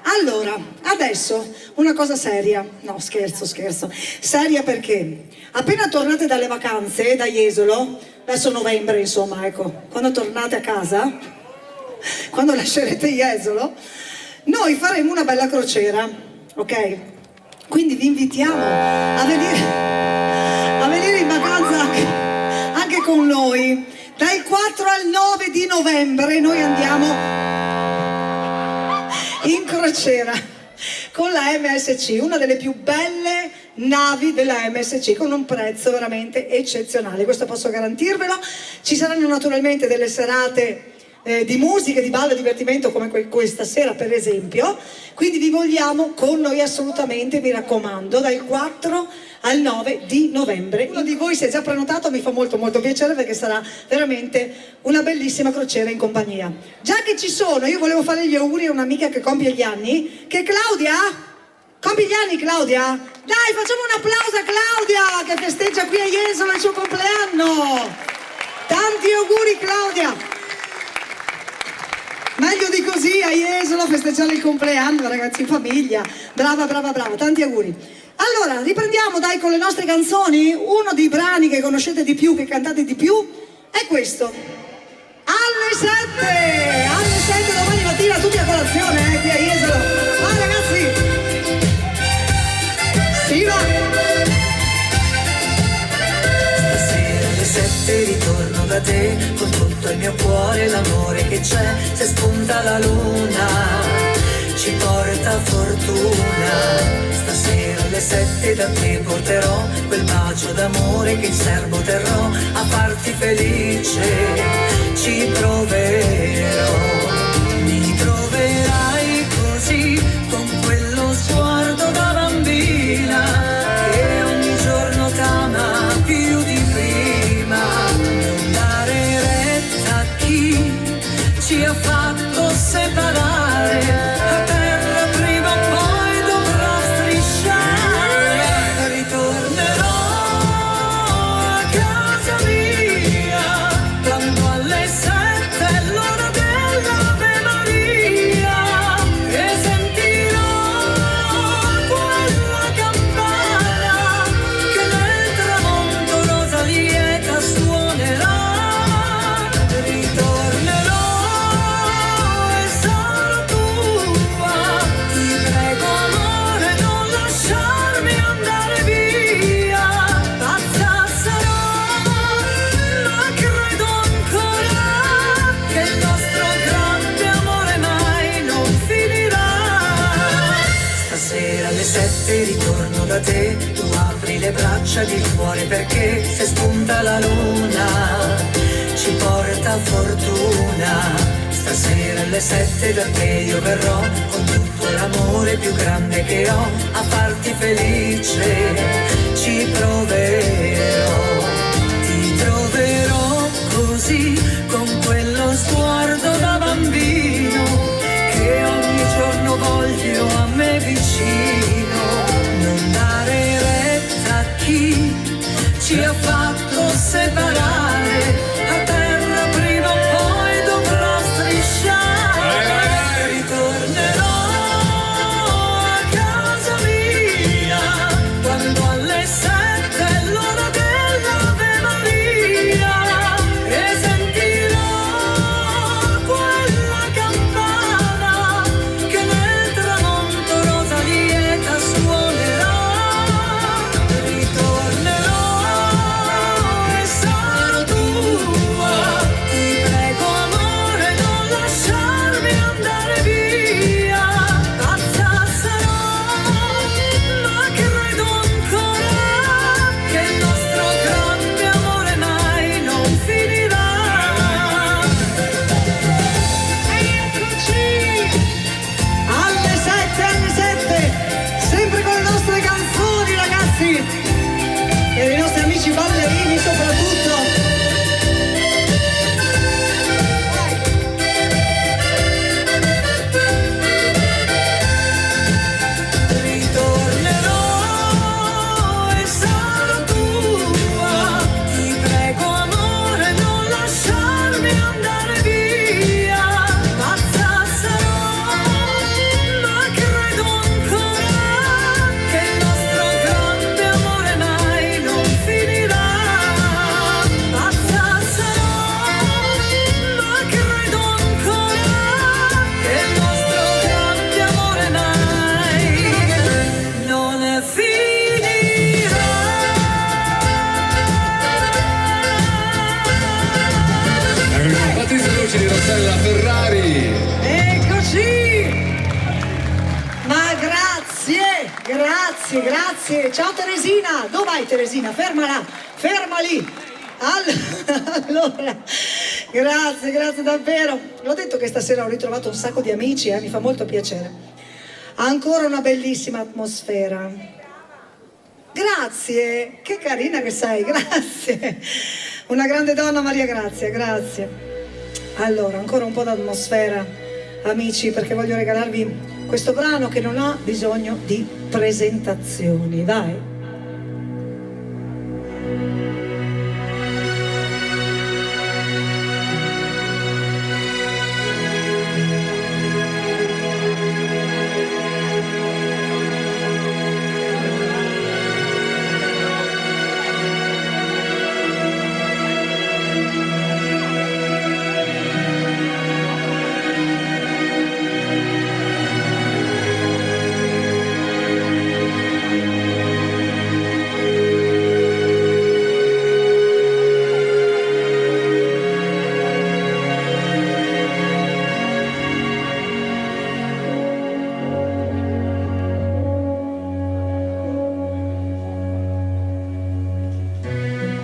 Allora, adesso una cosa seria. No, scherzo. Seria perché appena tornate dalle vacanze da Jesolo, verso novembre insomma, ecco, quando tornate a casa, quando lascerete Jesolo, noi faremo una bella crociera, ok? Quindi vi invitiamo a venire in vacanza anche con noi. Dal 4 al 9 di novembre noi andiamo in crociera con la MSC, una delle più belle navi della MSC, con un prezzo veramente eccezionale, questo posso garantirvelo. Ci saranno naturalmente delle serate di musica, di ballo e divertimento come questa sera per esempio, quindi vi vogliamo con noi assolutamente, mi raccomando, dal 4 al 9 di novembre. Uno di voi si è già prenotato, mi fa molto piacere perché sarà veramente una bellissima crociera in compagnia. Già che ci sono, io volevo fare gli auguri a un'amica che compie gli anni, che è Claudia. Compi gli anni Claudia? Dai, facciamo un applauso a Claudia che festeggia qui a Jesolo il suo compleanno. Tanti auguri Claudia. Meglio di così a Jesolo festeggiare il compleanno, ragazzi, in famiglia. Brava, tanti auguri. Allora, riprendiamo dai con le nostre canzoni. Uno dei brani che conoscete di più, che cantate di più, è questo. Alle 7 domani mattina tutti a colazione, qui a Jesolo. Vai ragazzi! Si va! Stasera alle 7 ritorno da te, con tutto il mio cuore, l'amore che c'è, se spunta la luna, ci porta fortuna. Stasera alle 7 da te porterò quel bacio d'amore che in serbo terrò, a farti felice ci proverò. Mi troverai così, con quello sguardo da bambina che ogni giorno t'ama più di prima. Non dare retta a chi ci ha fatto separare, a terra prima o poi dovrà strisciare. Ritornerò a casa mia quando alle 7 è l'ora dell'Ave Maria, e sentirò quella campana che nel tramonto rosa lieta suonerà. Ritornerò e sarò tua, ti prego amore non lasciarmi andare via. Pazza sarò, ma credo ancora che il nostro grande amore mai non finirà. Stasera alle 7 ritorno da te, tu apri le braccia di cuore perché se spunta la luna ci porta fortuna. Stasera alle 7 da te io verrò con tutto l'amore più grande che ho, a farti felice ci proverò. Ti troverò così, con quello sguardo da bambino che ogni giorno voglio a me vicino. Non dare retta a chi ci ha fatto separare, a terra prima o poi dovrà strisciare. Ritornerò a casa mia quando alle 7 è l'ora dell'Ave Maria, e sentirò quella campana che nel tramonto rosa lieta suonerà. Ritornerò e sarò tua, ti prego amore non lasciarmi andare via. Pazza sarò, ma credo ancora che il nostro grande amore mai non finirà. Eccoci! Alle 7, sempre con le nostre canzoni ragazzi, e i nostri amici ballerini soprattutto. Vai. Ritornerò e sarò tua, ti prego amore non lasciarmi andare via. Pazza sarò, ma credo ancora che il nostro grande amore mai non finirà. Pazza sarò, ma credo ancora che il nostro grande amore mai non finirà. Patrizia Luci di Rossella Ferrari. Eccoci! Ma grazie. Ciao Teresina, dove vai Teresina? Ferma lì. Allora, Grazie, grazie davvero. L'ho detto che stasera ho ritrovato un sacco di amici, mi fa molto piacere. Ancora una bellissima atmosfera. Grazie, che carina che sei, grazie. Una grande donna, Maria Grazia, grazie. Allora, ancora un po' d'atmosfera, amici, perché voglio regalarvi questo brano che non ha bisogno di presentazioni, vai.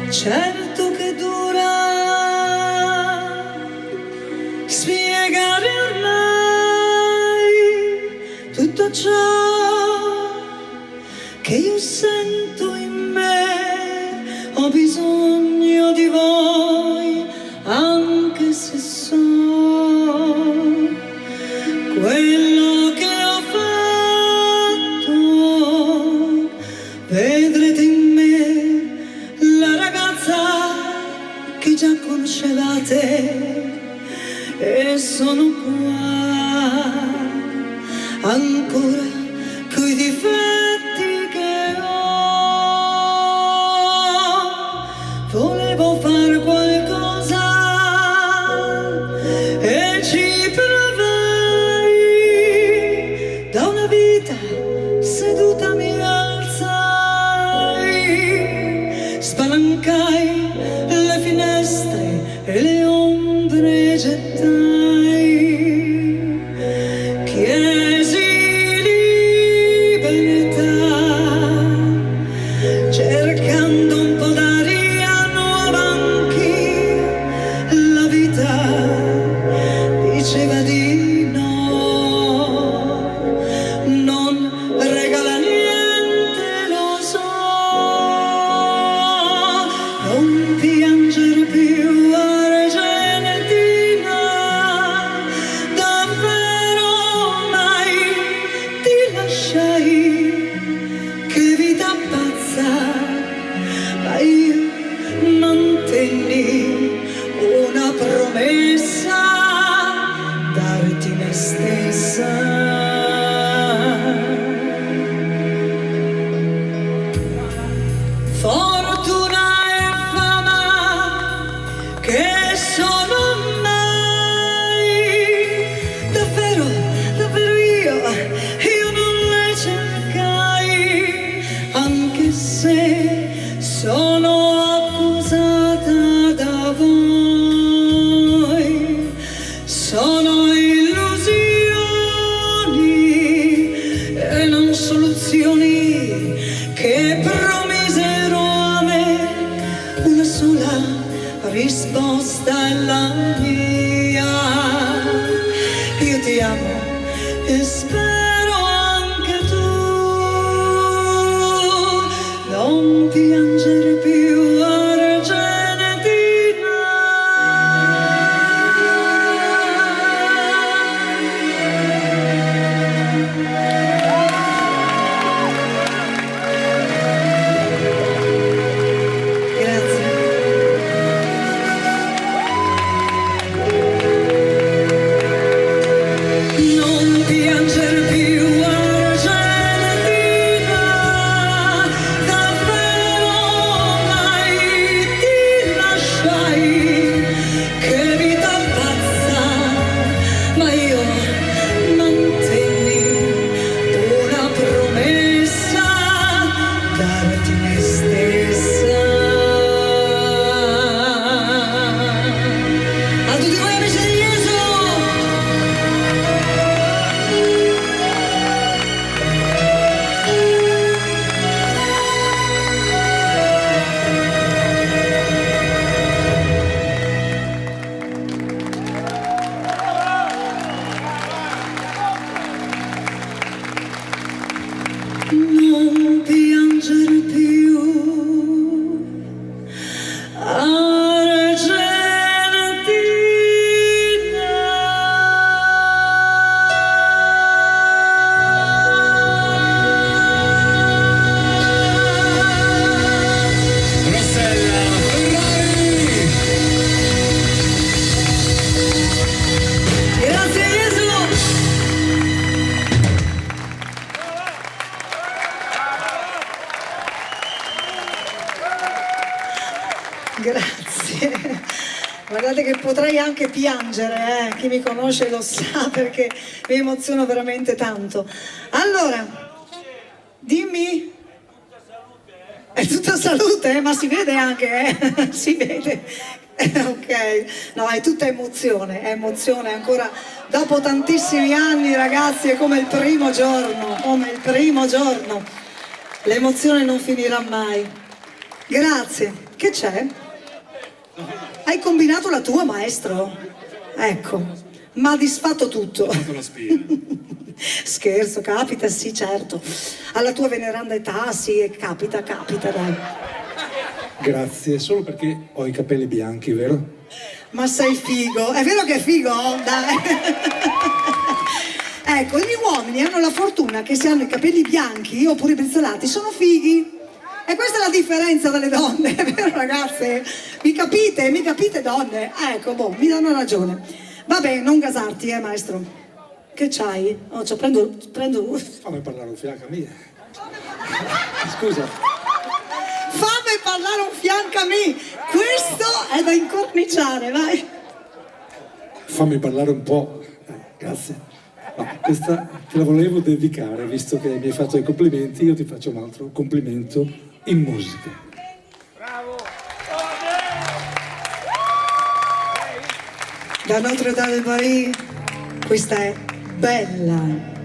Certo che dura spiegare ormai tutto ciò che io sento in me. Ho bisogno di voi anche se so quello che ho fatto. Vedrete in me la ragazza che già conoscevate e sono qua ancora coi difetti che ho. Volevo fare qualcosa e ci provai. Da una vita seduta mi alzai, spalancai le finestre e le ombre gettai. Chiesi libertà, cercando un po' d'aria nuova anch'io. La vita diceva di no, non regala niente, lo so. Non piangere più, Argentina, davvero mai ti lasciai. Che vita pazza, ma io mantenni una promessa, darti me stessa. Fortuna e fama che sono mai, davvero, davvero io non le cercai, anche se sono accusata da voi. Sono illusioni e non soluzioni che promisero a me. Una sola risposta è la mia. Io ti amo e spero anche tu. Non piangere più, Argentina. Grazie. Non piangere Grazie. Guardate che potrei anche piangere, chi mi conosce lo sa perché mi emoziono veramente tanto. Allora, dimmi. È tutta salute, ma si vede anche, si vede. Ok, no, è tutta emozione, ancora dopo tantissimi anni, ragazzi, è come il primo giorno, l'emozione non finirà mai. Grazie, che c'è? Hai combinato la tua, maestro? Ecco, ma ha disfatto tutto. Scherzo, capita, sì, certo. Alla tua veneranda età, sì, capita, dai. Grazie, solo perché ho i capelli bianchi, vero? Ma sei figo, è vero che è figo? Dai. Ecco, gli uomini hanno la fortuna che se hanno i capelli bianchi oppure brizzolati sono fighi. E questa è la differenza dalle donne, è vero ragazze? Mi capite donne? Ecco, boh, mi danno ragione. Vabbè, non gasarti, maestro. Che c'hai? Oh, prendo... Fammi parlare un fianco a me. Scusa. Fammi parlare un fianco a me. Questo è da incorniciare, vai. Fammi parlare un po'. Grazie. No, questa te la volevo dedicare, visto che mi hai fatto i complimenti, io ti faccio un altro complimento in musica. Bravo! Da Notre Dame de Paris, questa è Bella.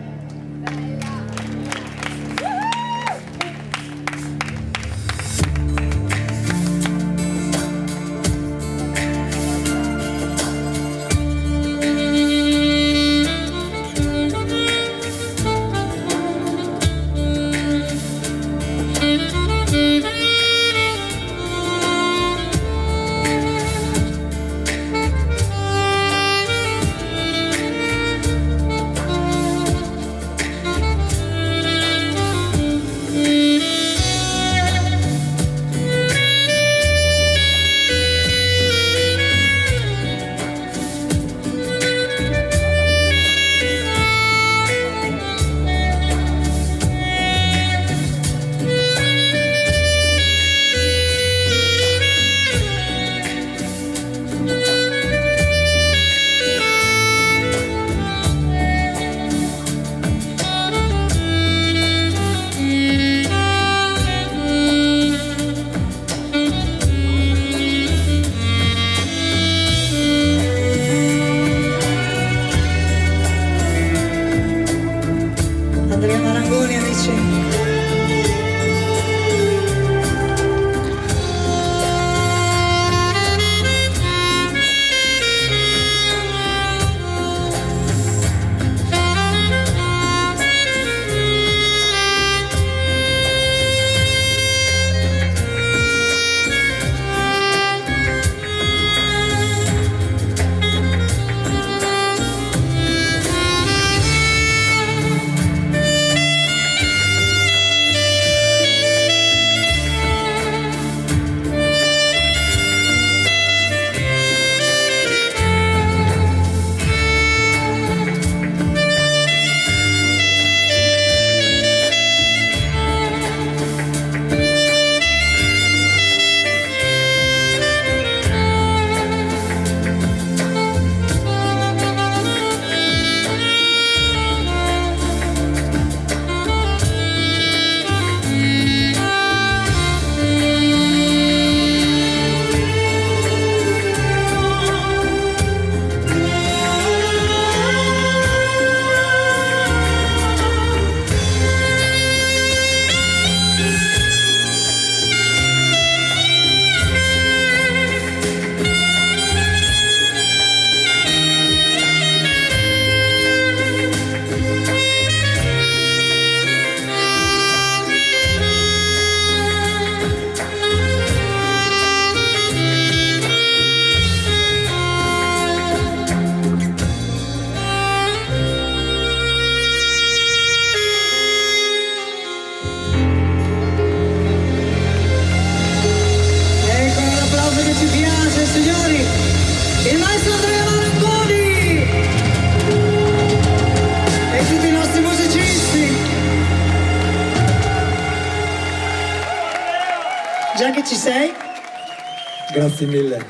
Grazie mille.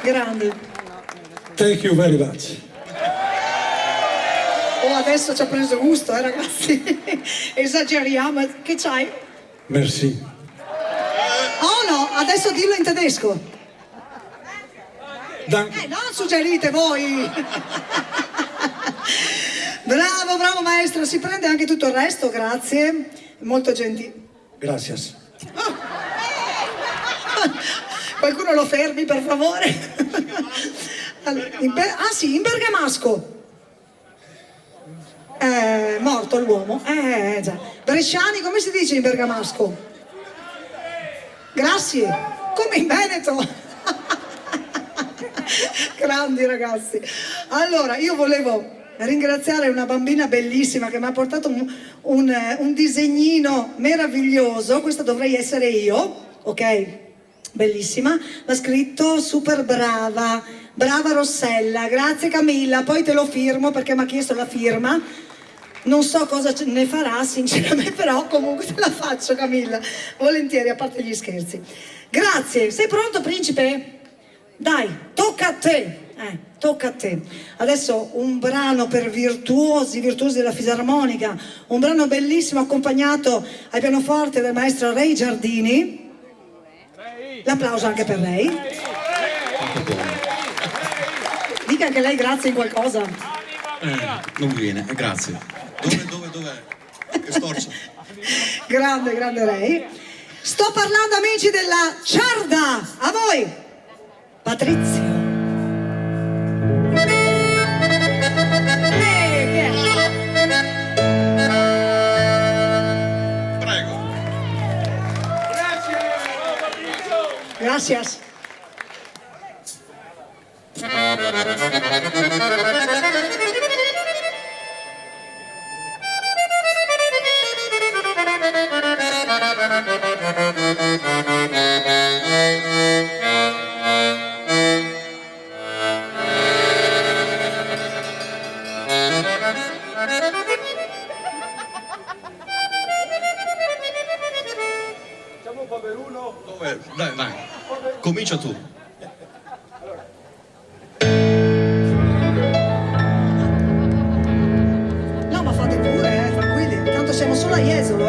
Grande. Thank you very much. Oh, adesso ci ha preso gusto, ragazzi. Esageriamo. Che c'hai? Merci. Oh no, adesso dillo in tedesco. Danke. Non suggerite voi. Bravo, bravo maestro, si prende anche tutto il resto, grazie. Molto gentile. Gracias. Qualcuno lo fermi, per favore. Allora, sì, in bergamasco. Morto l'uomo. Già. Bresciani, come si dice in bergamasco? Grazie. Come in Veneto. Grandi ragazzi. Allora, io volevo ringraziare una bambina bellissima che mi ha portato un disegnino meraviglioso. Questo dovrei essere io, ok? Bellissima. L'ha scritto super brava, brava Rossella. Grazie Camilla, poi te lo firmo perché mi ha chiesto la firma. Non so cosa ne farà sinceramente, però comunque te la faccio Camilla, volentieri, a parte gli scherzi. Grazie. Sei pronto principe? Dai, tocca a te. Tocca a te. Adesso un brano per virtuosi della fisarmonica, un brano bellissimo accompagnato al pianoforte dal maestro Ray Giardini. L'applauso anche per lei. Dica anche lei grazie in qualcosa. Non viene, grazie. Dov'è? Che storcio. Grande, grande Ray. Sto parlando amici della Ciarda. A voi. Patrizio. Prego. Gracias. Dai, comincia tu. No, ma fate pure, tranquilli. Tanto siamo solo a Jesolo,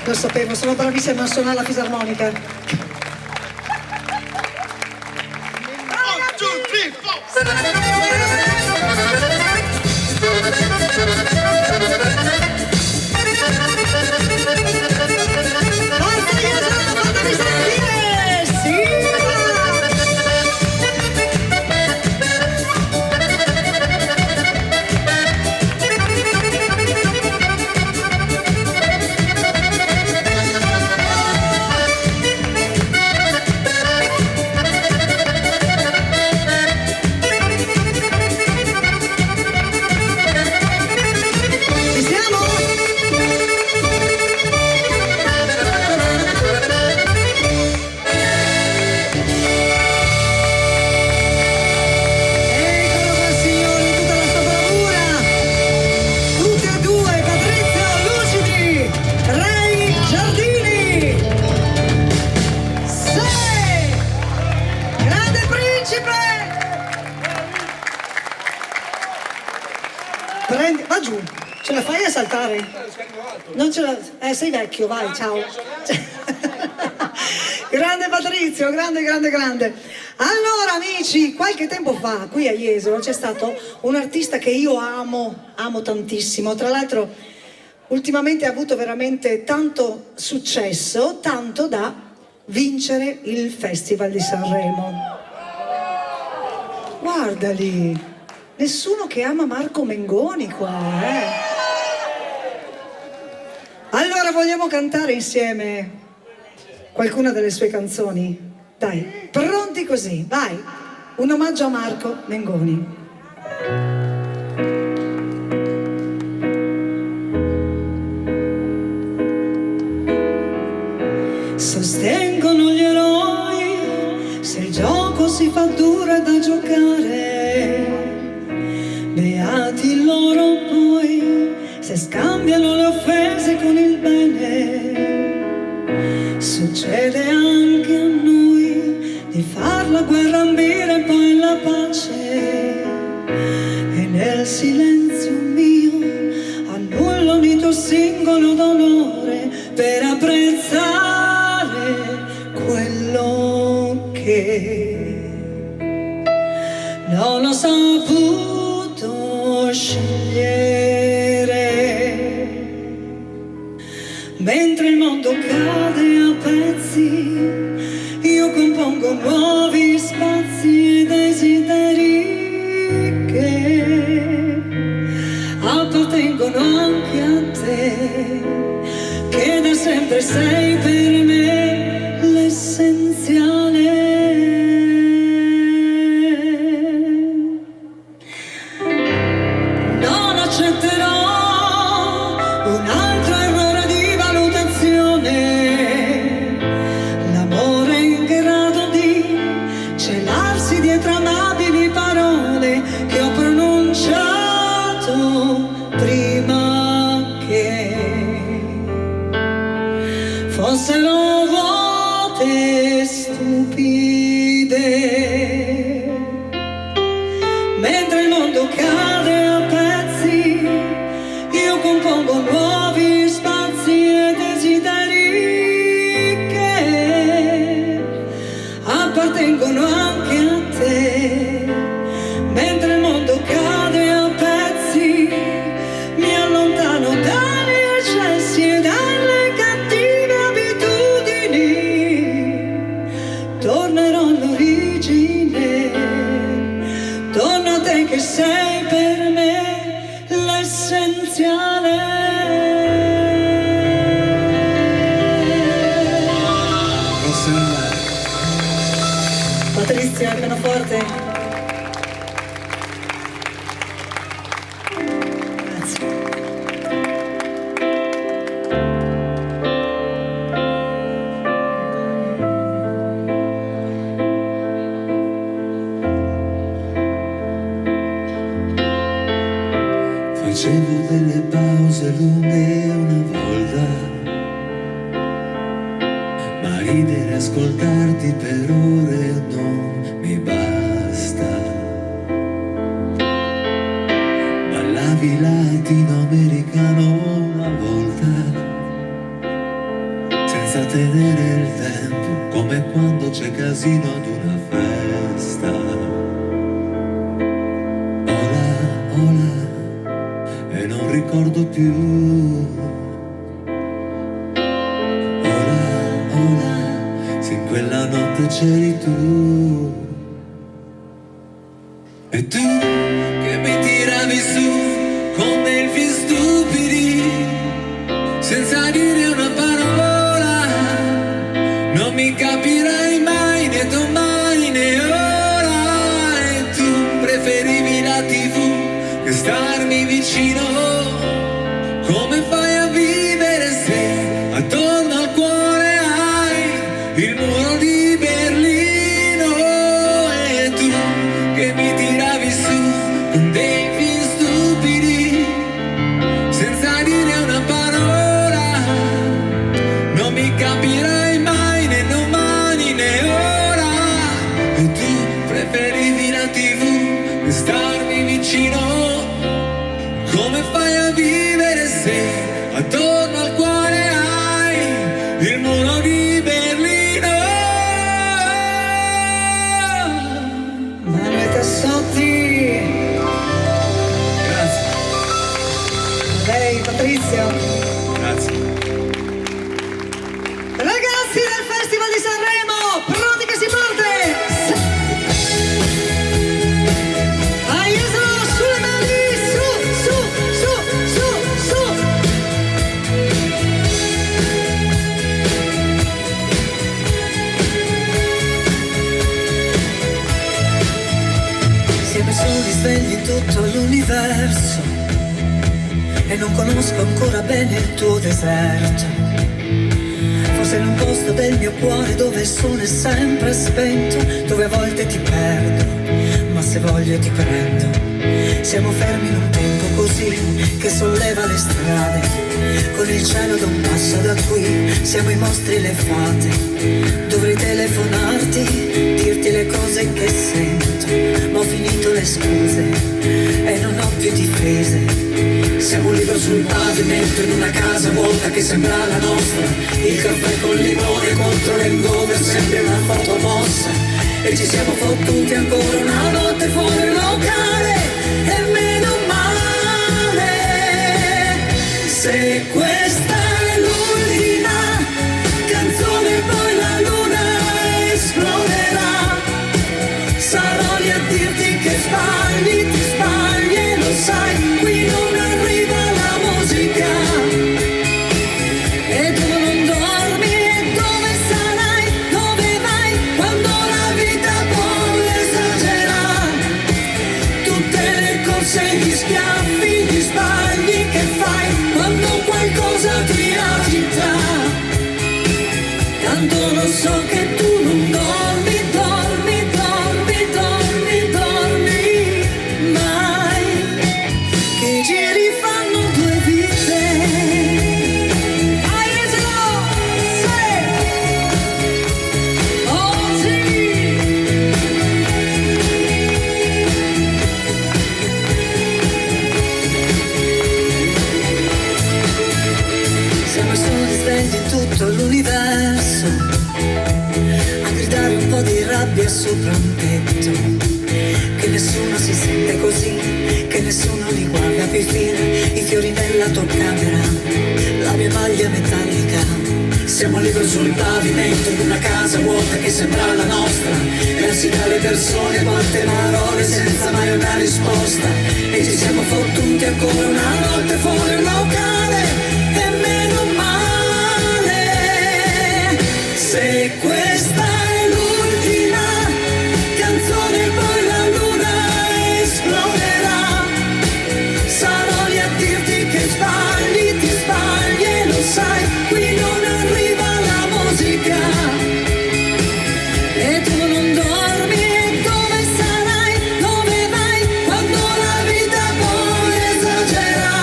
Lo sapevo, sono bravissima a suonare la fisarmonica. 1, 2, 3, 4. Forza Iesana, fatemi sentire! Sì! Ci siamo? Eccolo qua signori, tutta la sua bravura. Tutti e due, Patrizio Lucidi, Ray Giardini. Sei! Grande principe! Prendi, va giù, ce la fai a saltare? Non ce la... sei vecchio, vai, ciao. Grande Patrizio, grande, grande, grande. Allora amici, qualche tempo fa qui a Jesolo c'è stato un artista che io amo tantissimo. Tra l'altro ultimamente ha avuto veramente tanto successo, tanto da vincere il Festival di Sanremo. Guarda lì, nessuno che ama Marco Mengoni qua, eh? Allora vogliamo cantare insieme qualcuna delle sue canzoni? Dai, pronti così, vai! Un omaggio a Marco Mengoni. Sostengono gli eroi, se il gioco si fa duro da giocare, beati loro poi, se scambiano le offese con il bene. Succede anche a noi di far la guerra ambire poi la pace, e nel silenzio mio annullo ogni tuo singolo dolore per apprezzare quello che non ho saputo scegliere. Mentre il mondo cade a pezzi, io compongo nuovi spazi e desideri che appartengono anche a te, che da sempre sei per me l'essenziale. Non accetterò un altro errore di valutazione, l'amore in grado di celarsi dietro amabili parole che ho pronunciato prima che fossero vuote e stupide. Mentre il mondo cade a pezzi, io compongo nuovi spazi e desideri che appartengono anche a te. Mentre il mondo cade a pezzi, mi allontano dagli eccessi e dalle cattive abitudini. Tornerò all'origine, torno a te che sei per me l'essenziale. Patrizio al pianoforte. Grazie. Facevo delle pause lunghe una volta, ma ridere e ascoltarti per ore non mi basta. Ballavi latinoamericano una volta, senza tenere il tempo, come quando c'è casino ad una festa. Ola, ola, e non ricordo più. Ola, ola, se in quella notte c'eri tu. E tu che mi tiravi su con dei film stupidi, senza dire una parola, non mi capirai mai né domani né ora. E tu preferivi la TV che starmi vicino. Come fai a vivere se attorno al cuore hai il muro di Berlino? E tu che mi tiravi su con dei film stupidi, senza dire una parola, non mi capirai mai né domani né ora. E tu preferivi la TV che starmi vicino. Come fai a vivere se attorno al cuore hai il muro di Berlino? Manuel Tassotti. Grazie. Lei, Patrizio. Grazie. Ragazzi del Festival di Sanremo, pronti che si parte? Aiutalo, sulle mani, su, su, su, su, su. Siamo soli svegli in tutto l'universo e non conosco ancora bene il tuo deserto. Forse in un posto del mio cuore dove il sole è sempre spento, dove a volte ti perdo, ma se voglio ti prendo. Siamo fermi in un tempo così che solleva le strade, con il cielo da un passo da qui, siamo i mostri e le fate. Dovrei telefonarti, dirti le cose che sento, ma ho finito le scuse e non ho più difese. Siamo un libro sul pavimento in una casa vuota che sembra la nostra. Il caffè col limone contro l'hangover sembra una foto mossa. E ci siamo fottuti ancora una notte fuori il locale. E meno male, se questa è l'ultima canzone poi la luna esploderà. Sarò lì a dirti che sbagli, ti sbagli e lo sai, qui non arriva la musica. E tu non dormi e dove sarai, dove vai, quando la vita poi esagera. Tutte le corse, gli schiaffi, gli sbagli che fai, quando qualcosa ti agita. Tanto lo so che tu non dormi, dormi, dormi, dormi, dormi mai. Che i giri fanno due vite. Aiutalo, sì. Oh sì. Siamo soli svegli in tutto l'universo, a gridare un po' di rabbia sopra un tetto. Che nessuno si sente così, che nessuno li guarda più fine. I fiori nella tua camera, la mia maglia metallica. Siamo liberi sul pavimento in una casa vuota che sembra la nostra. Persi dalle persone, quante parole senza mai una risposta. E ci siamo fottuti ancora una notte fuori un locale. E meno male, se questa è l'ultima canzone poi la luna esploderà. Sarò lì a dirti che sbagli, ti sbagli e lo sai, qui non arriva la musica. E tu non dormi e dove sarai, dove vai, quando la vita poi esagera.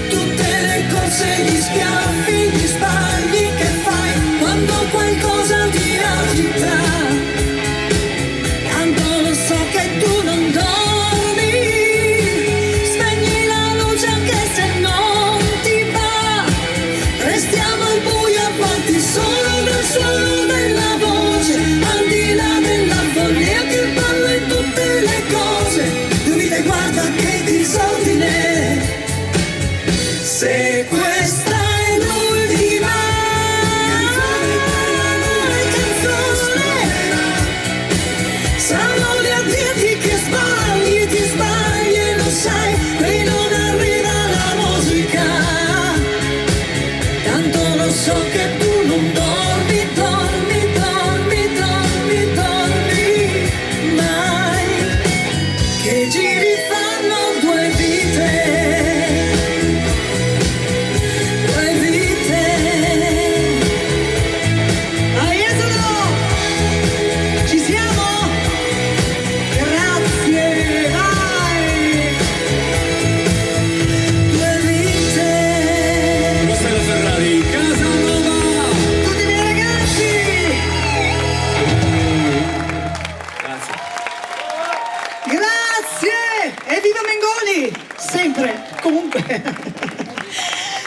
Tutte le corse, gli schiaffi, gli sbagli che fai, quando qualcosa ti agita. Tanto lo so che tu non dormi, spegni la luce anche se non ti va. Restiamo al buio a volte questa è l'ultima canzone. Sanno di addirti che sbagli, ti sbagli e lo sai, qui non arriva la musica. Tanto lo so che tu non dormi, dormi, dormi, dormi, dormi mai. Che giri fanno due vite, due vite. Aietolo! Ci siamo? Grazie, vai! Due vite. Rossella Ferrari, Casanova. Tutti i miei ragazzi! Grazie. Grazie! E viva Mengoni! Sempre, comunque.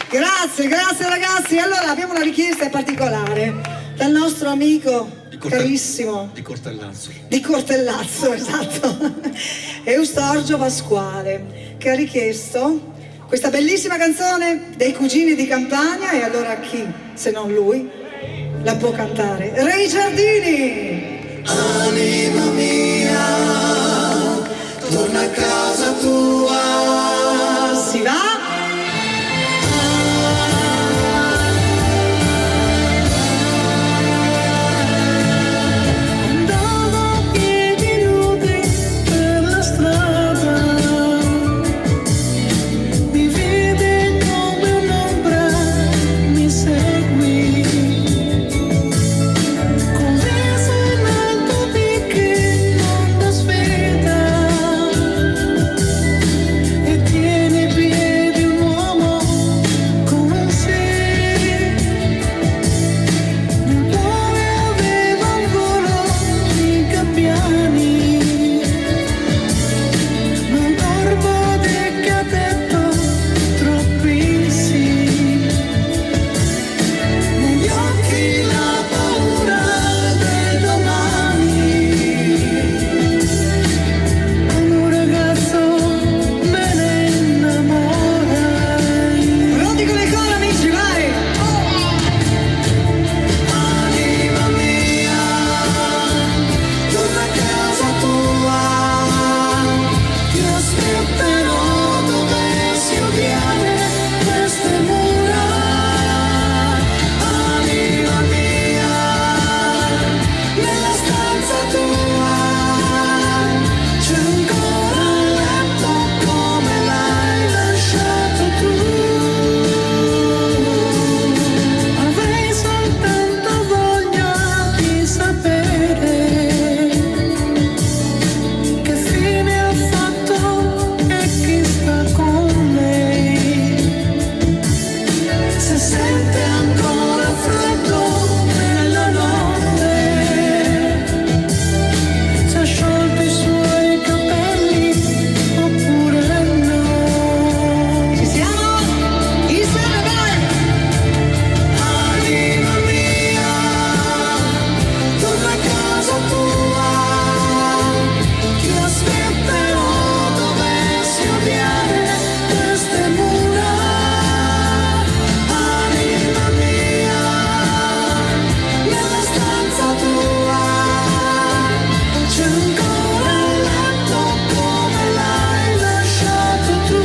Grazie ragazzi. Allora abbiamo una richiesta particolare dal nostro amico carissimo Di Cortellazzo. di Cortellazzo, esatto, Eustorgio Pasquale, che ha richiesto questa bellissima canzone dei Cugini di Campania. E allora chi, se non lui, la può cantare? Ray Giardini! Anima mia, torna a casa tua. Si va? Andavo a piedi nudi per la strada, mi vede come un'ombra, mi segui, con viso in alto di che non da sfida, e tiene in piedi un uomo come sé. Nel cuore aveva un volo di gabbiani, non dormo di che ha detto troppi sì. Negli occhi la paura del domani, come un ragazzo me ne innamorai. Pronti con le cose, amici, vai! Anima mia, torna a casa tua, ti aspetterò dovessi odiare queste mura. Anima mia, nella stanza tua c'è ancora il letto come l'hai lasciato tu. Avrei soltanto voglia di sapere che fine ha fatto e chi sta con lei. Se sente ancora freddo nella notte, se ha sciolto i suoi capelli oppure no. Ci siamo? Insieme, vai! Anima mia, torna a casa tua, ti aspetterò dovessi odiare queste mura. Anima mia, nella stanza tua c'è ancora il letto come l'hai lasciato tu.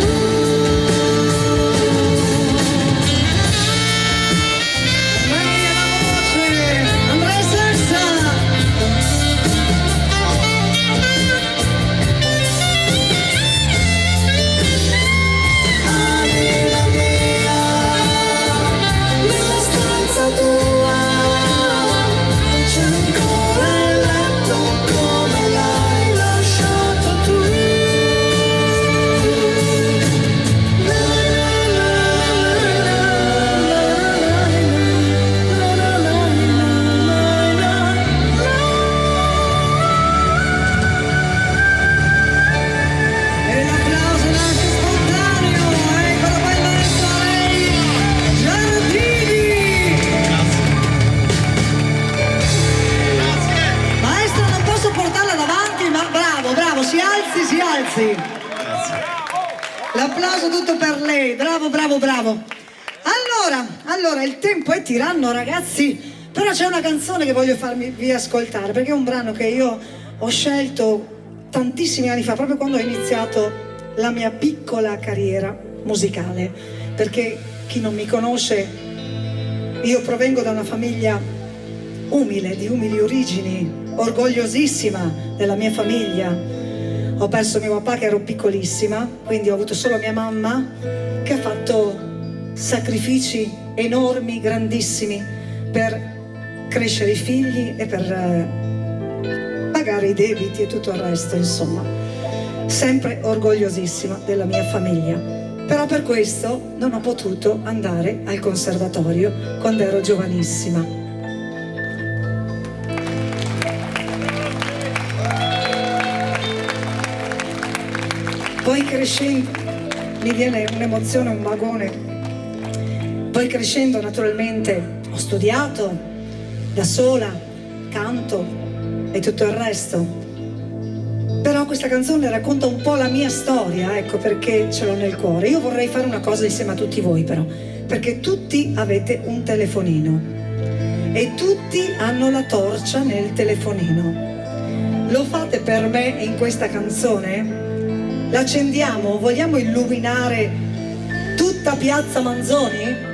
Lei è la voce! Andrea Sessa! Anima mia, nella stanza tua c'è ancora il letto come l'hai lasciato tu. E l'applauso nasce spontaneo! Eccolo qua il maestro Ray Giardini! Maestro, non posso portarla davanti, ma bravo, si alzi! L'applauso tutto per lei, bravo! Allora, il tempo è tiranno, ragazzi, però c'è una canzone che voglio farvi ascoltare, perché è un brano che io ho scelto tantissimi anni fa, proprio quando ho iniziato la mia piccola carriera musicale, perché chi non mi conosce, io provengo da una famiglia umile, di umili origini, orgogliosissima della mia famiglia. Ho perso mio papà che ero piccolissima, quindi ho avuto solo mia mamma che ha fatto sacrifici enormi, grandissimi per crescere i figli e per pagare i debiti e tutto il resto, insomma. Sempre orgogliosissima della mia famiglia. Però per questo non ho potuto andare al conservatorio quando ero giovanissima. Poi crescendo, mi viene un'emozione, un vagone. Poi crescendo naturalmente ho studiato da sola, canto e tutto il resto. Però questa canzone racconta un po' la mia storia, ecco perché ce l'ho nel cuore. Io vorrei fare una cosa insieme a tutti voi però, perché tutti avete un telefonino e tutti hanno la torcia nel telefonino. Lo fate per me in questa canzone? L'accendiamo? Vogliamo illuminare tutta Piazza Manzoni?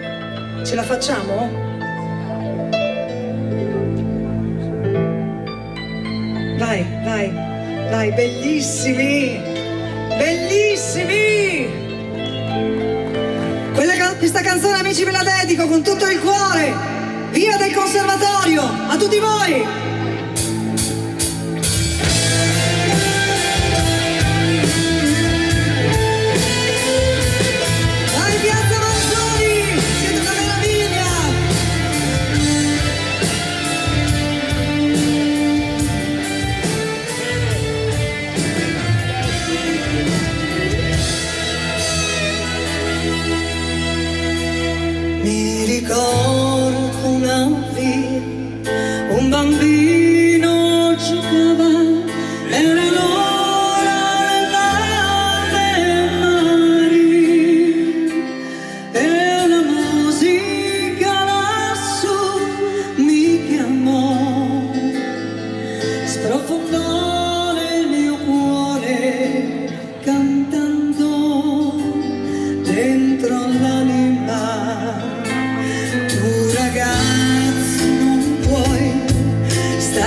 Ce la facciamo? Vai, vai, vai, bellissimi! Bellissimi! Questa canzone, amici, ve la dedico con tutto il cuore! Via del Conservatorio! A tutti voi! Ricordo una via, un bambino giocava, era l'ora delle mari e la musica lassù mi chiamò, sprofondò nel mio cuore cantando dentro l'anima. Ragazzo, non puoi stare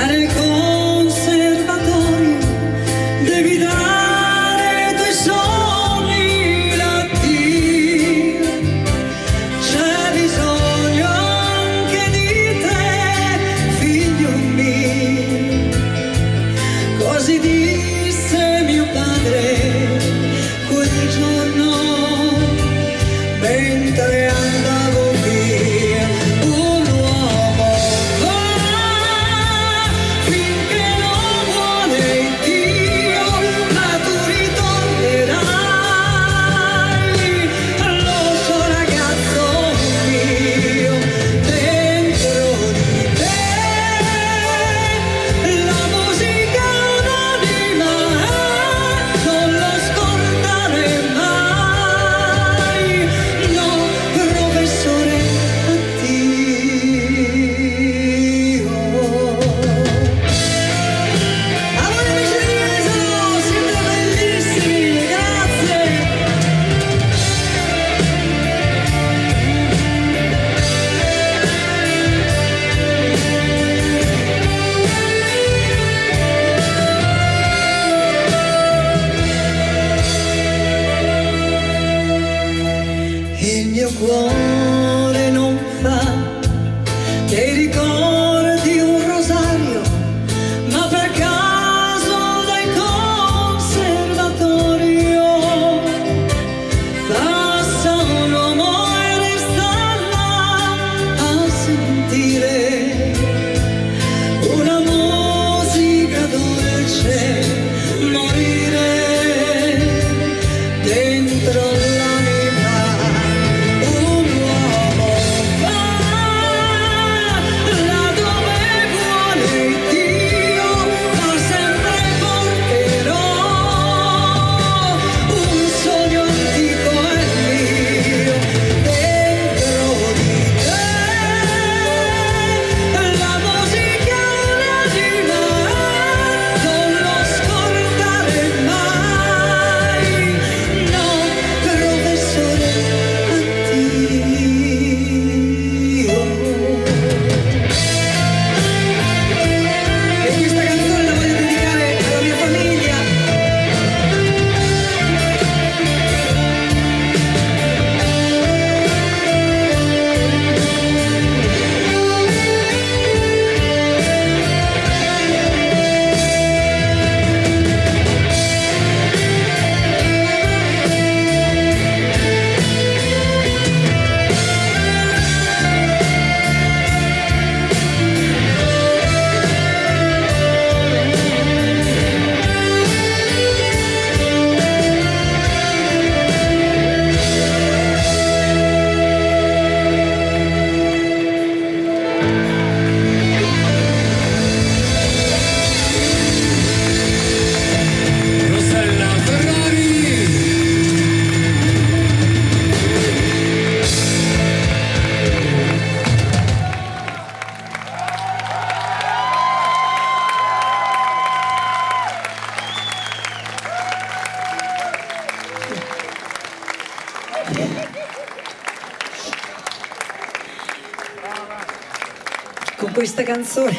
Con questa canzone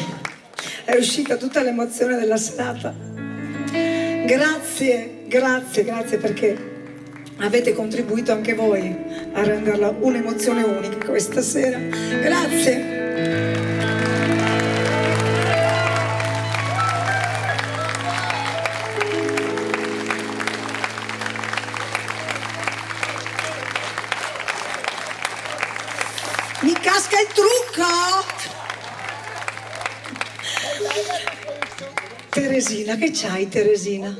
è uscita tutta l'emozione della serata. Grazie, grazie, grazie perché avete contribuito anche voi a renderla un'emozione unica questa sera. Grazie. Mi casca il trucco! Teresina, che c'hai Teresina?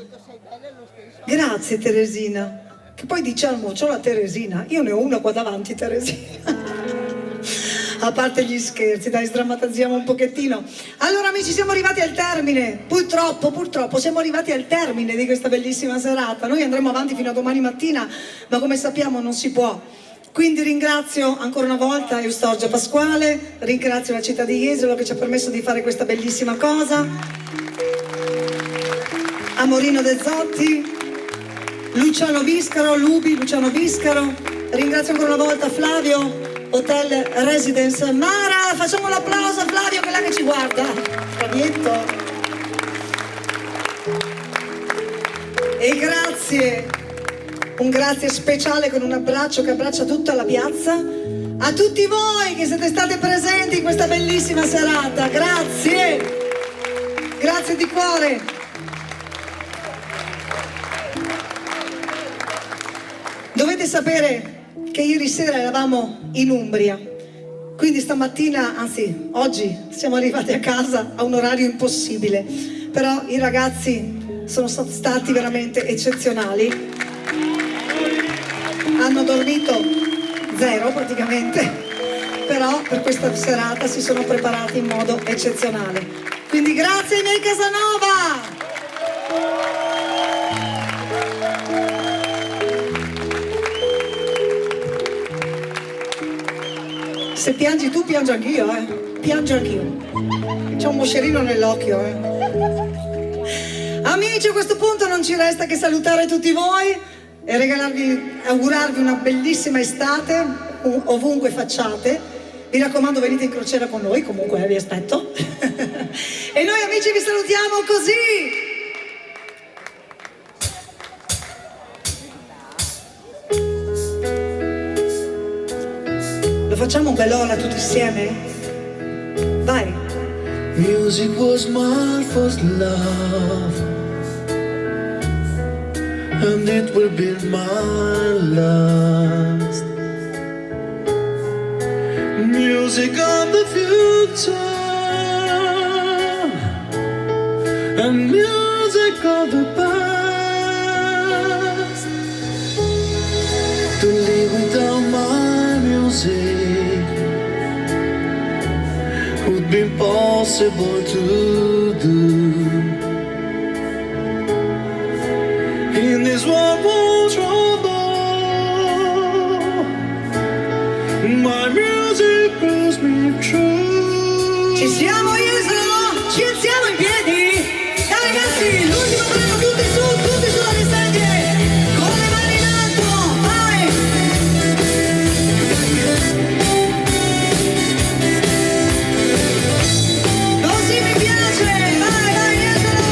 Grazie Teresina. Che poi diciamo, c'ho la Teresina, io ne ho una qua davanti Teresina. A parte gli scherzi, dai, sdrammatizziamo un pochettino. Allora amici, siamo arrivati al termine. Purtroppo siamo arrivati al termine di questa bellissima serata. Noi andremo avanti fino a domani mattina, ma come sappiamo non si può. Quindi ringrazio ancora una volta Eustorgio Pasquale, ringrazio la città di Jesolo che ci ha permesso di fare questa bellissima cosa, Amorino De Zotti, Luciano Biscaro, Luciano Biscaro, ringrazio ancora una volta Flavio, Hotel Residence Mara, facciamo l'applauso a Flavio che è là che ci guarda, Flavietto. E grazie. Un grazie speciale con un abbraccio che abbraccia tutta la piazza a tutti voi che siete stati presenti in questa bellissima serata. Grazie, grazie di cuore. Dovete sapere che ieri sera eravamo in Umbria, quindi stamattina, anzi oggi, siamo arrivati a casa a un orario impossibile, però i ragazzi sono stati veramente eccezionali. Hanno dormito zero praticamente, però per questa serata si sono preparati in modo eccezionale. Quindi grazie ai miei Casanova! Se piangi tu, piango anch'io, piango anch'io. C'è un moscerino nell'occhio, Amici, a questo punto non ci resta che salutare tutti voi e augurarvi una bellissima estate ovunque facciate. Vi raccomando, venite in crociera con noi, comunque vi aspetto. E noi amici vi salutiamo così. Lo facciamo un bell'ora tutti insieme? Vai. Music was my first love, and it will be my last. Music of the future, and music of the past. To live without my music would be impossible to do. In this world of trouble, my music pulls me true. Ci siamo Jesolo? Ci alziamo in piedi? Dai ragazzi, l'ultimo brano, tutti sulle sedie, con le mani in alto, vai! Così mi piace, vai Jesolo!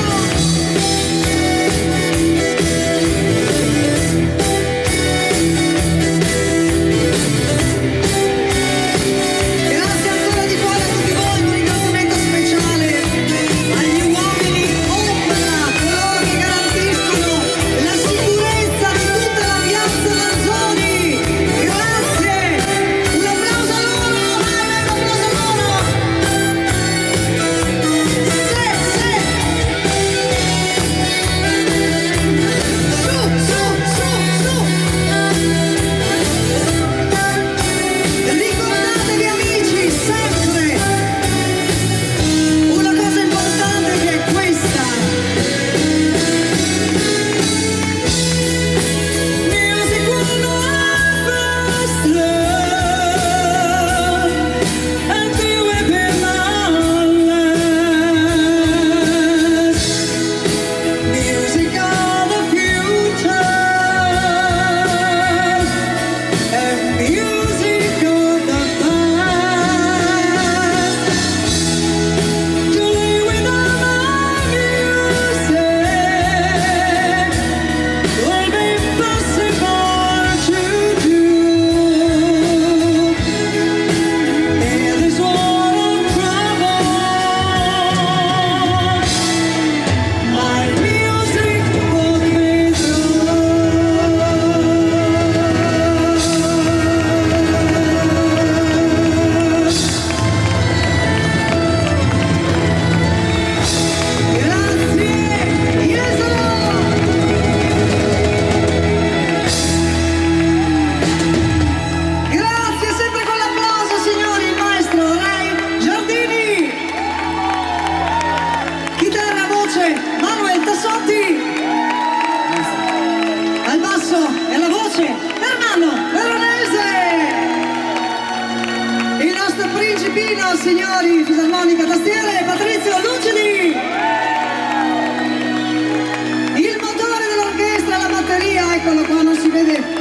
Grazie ancora di cuore a tutti voi, un ringraziamento speciale Principino, signori, fisarmonica, tastiere, Patrizio Lucidi. Il motore dell'orchestra, la batteria, eccolo qua, non si vede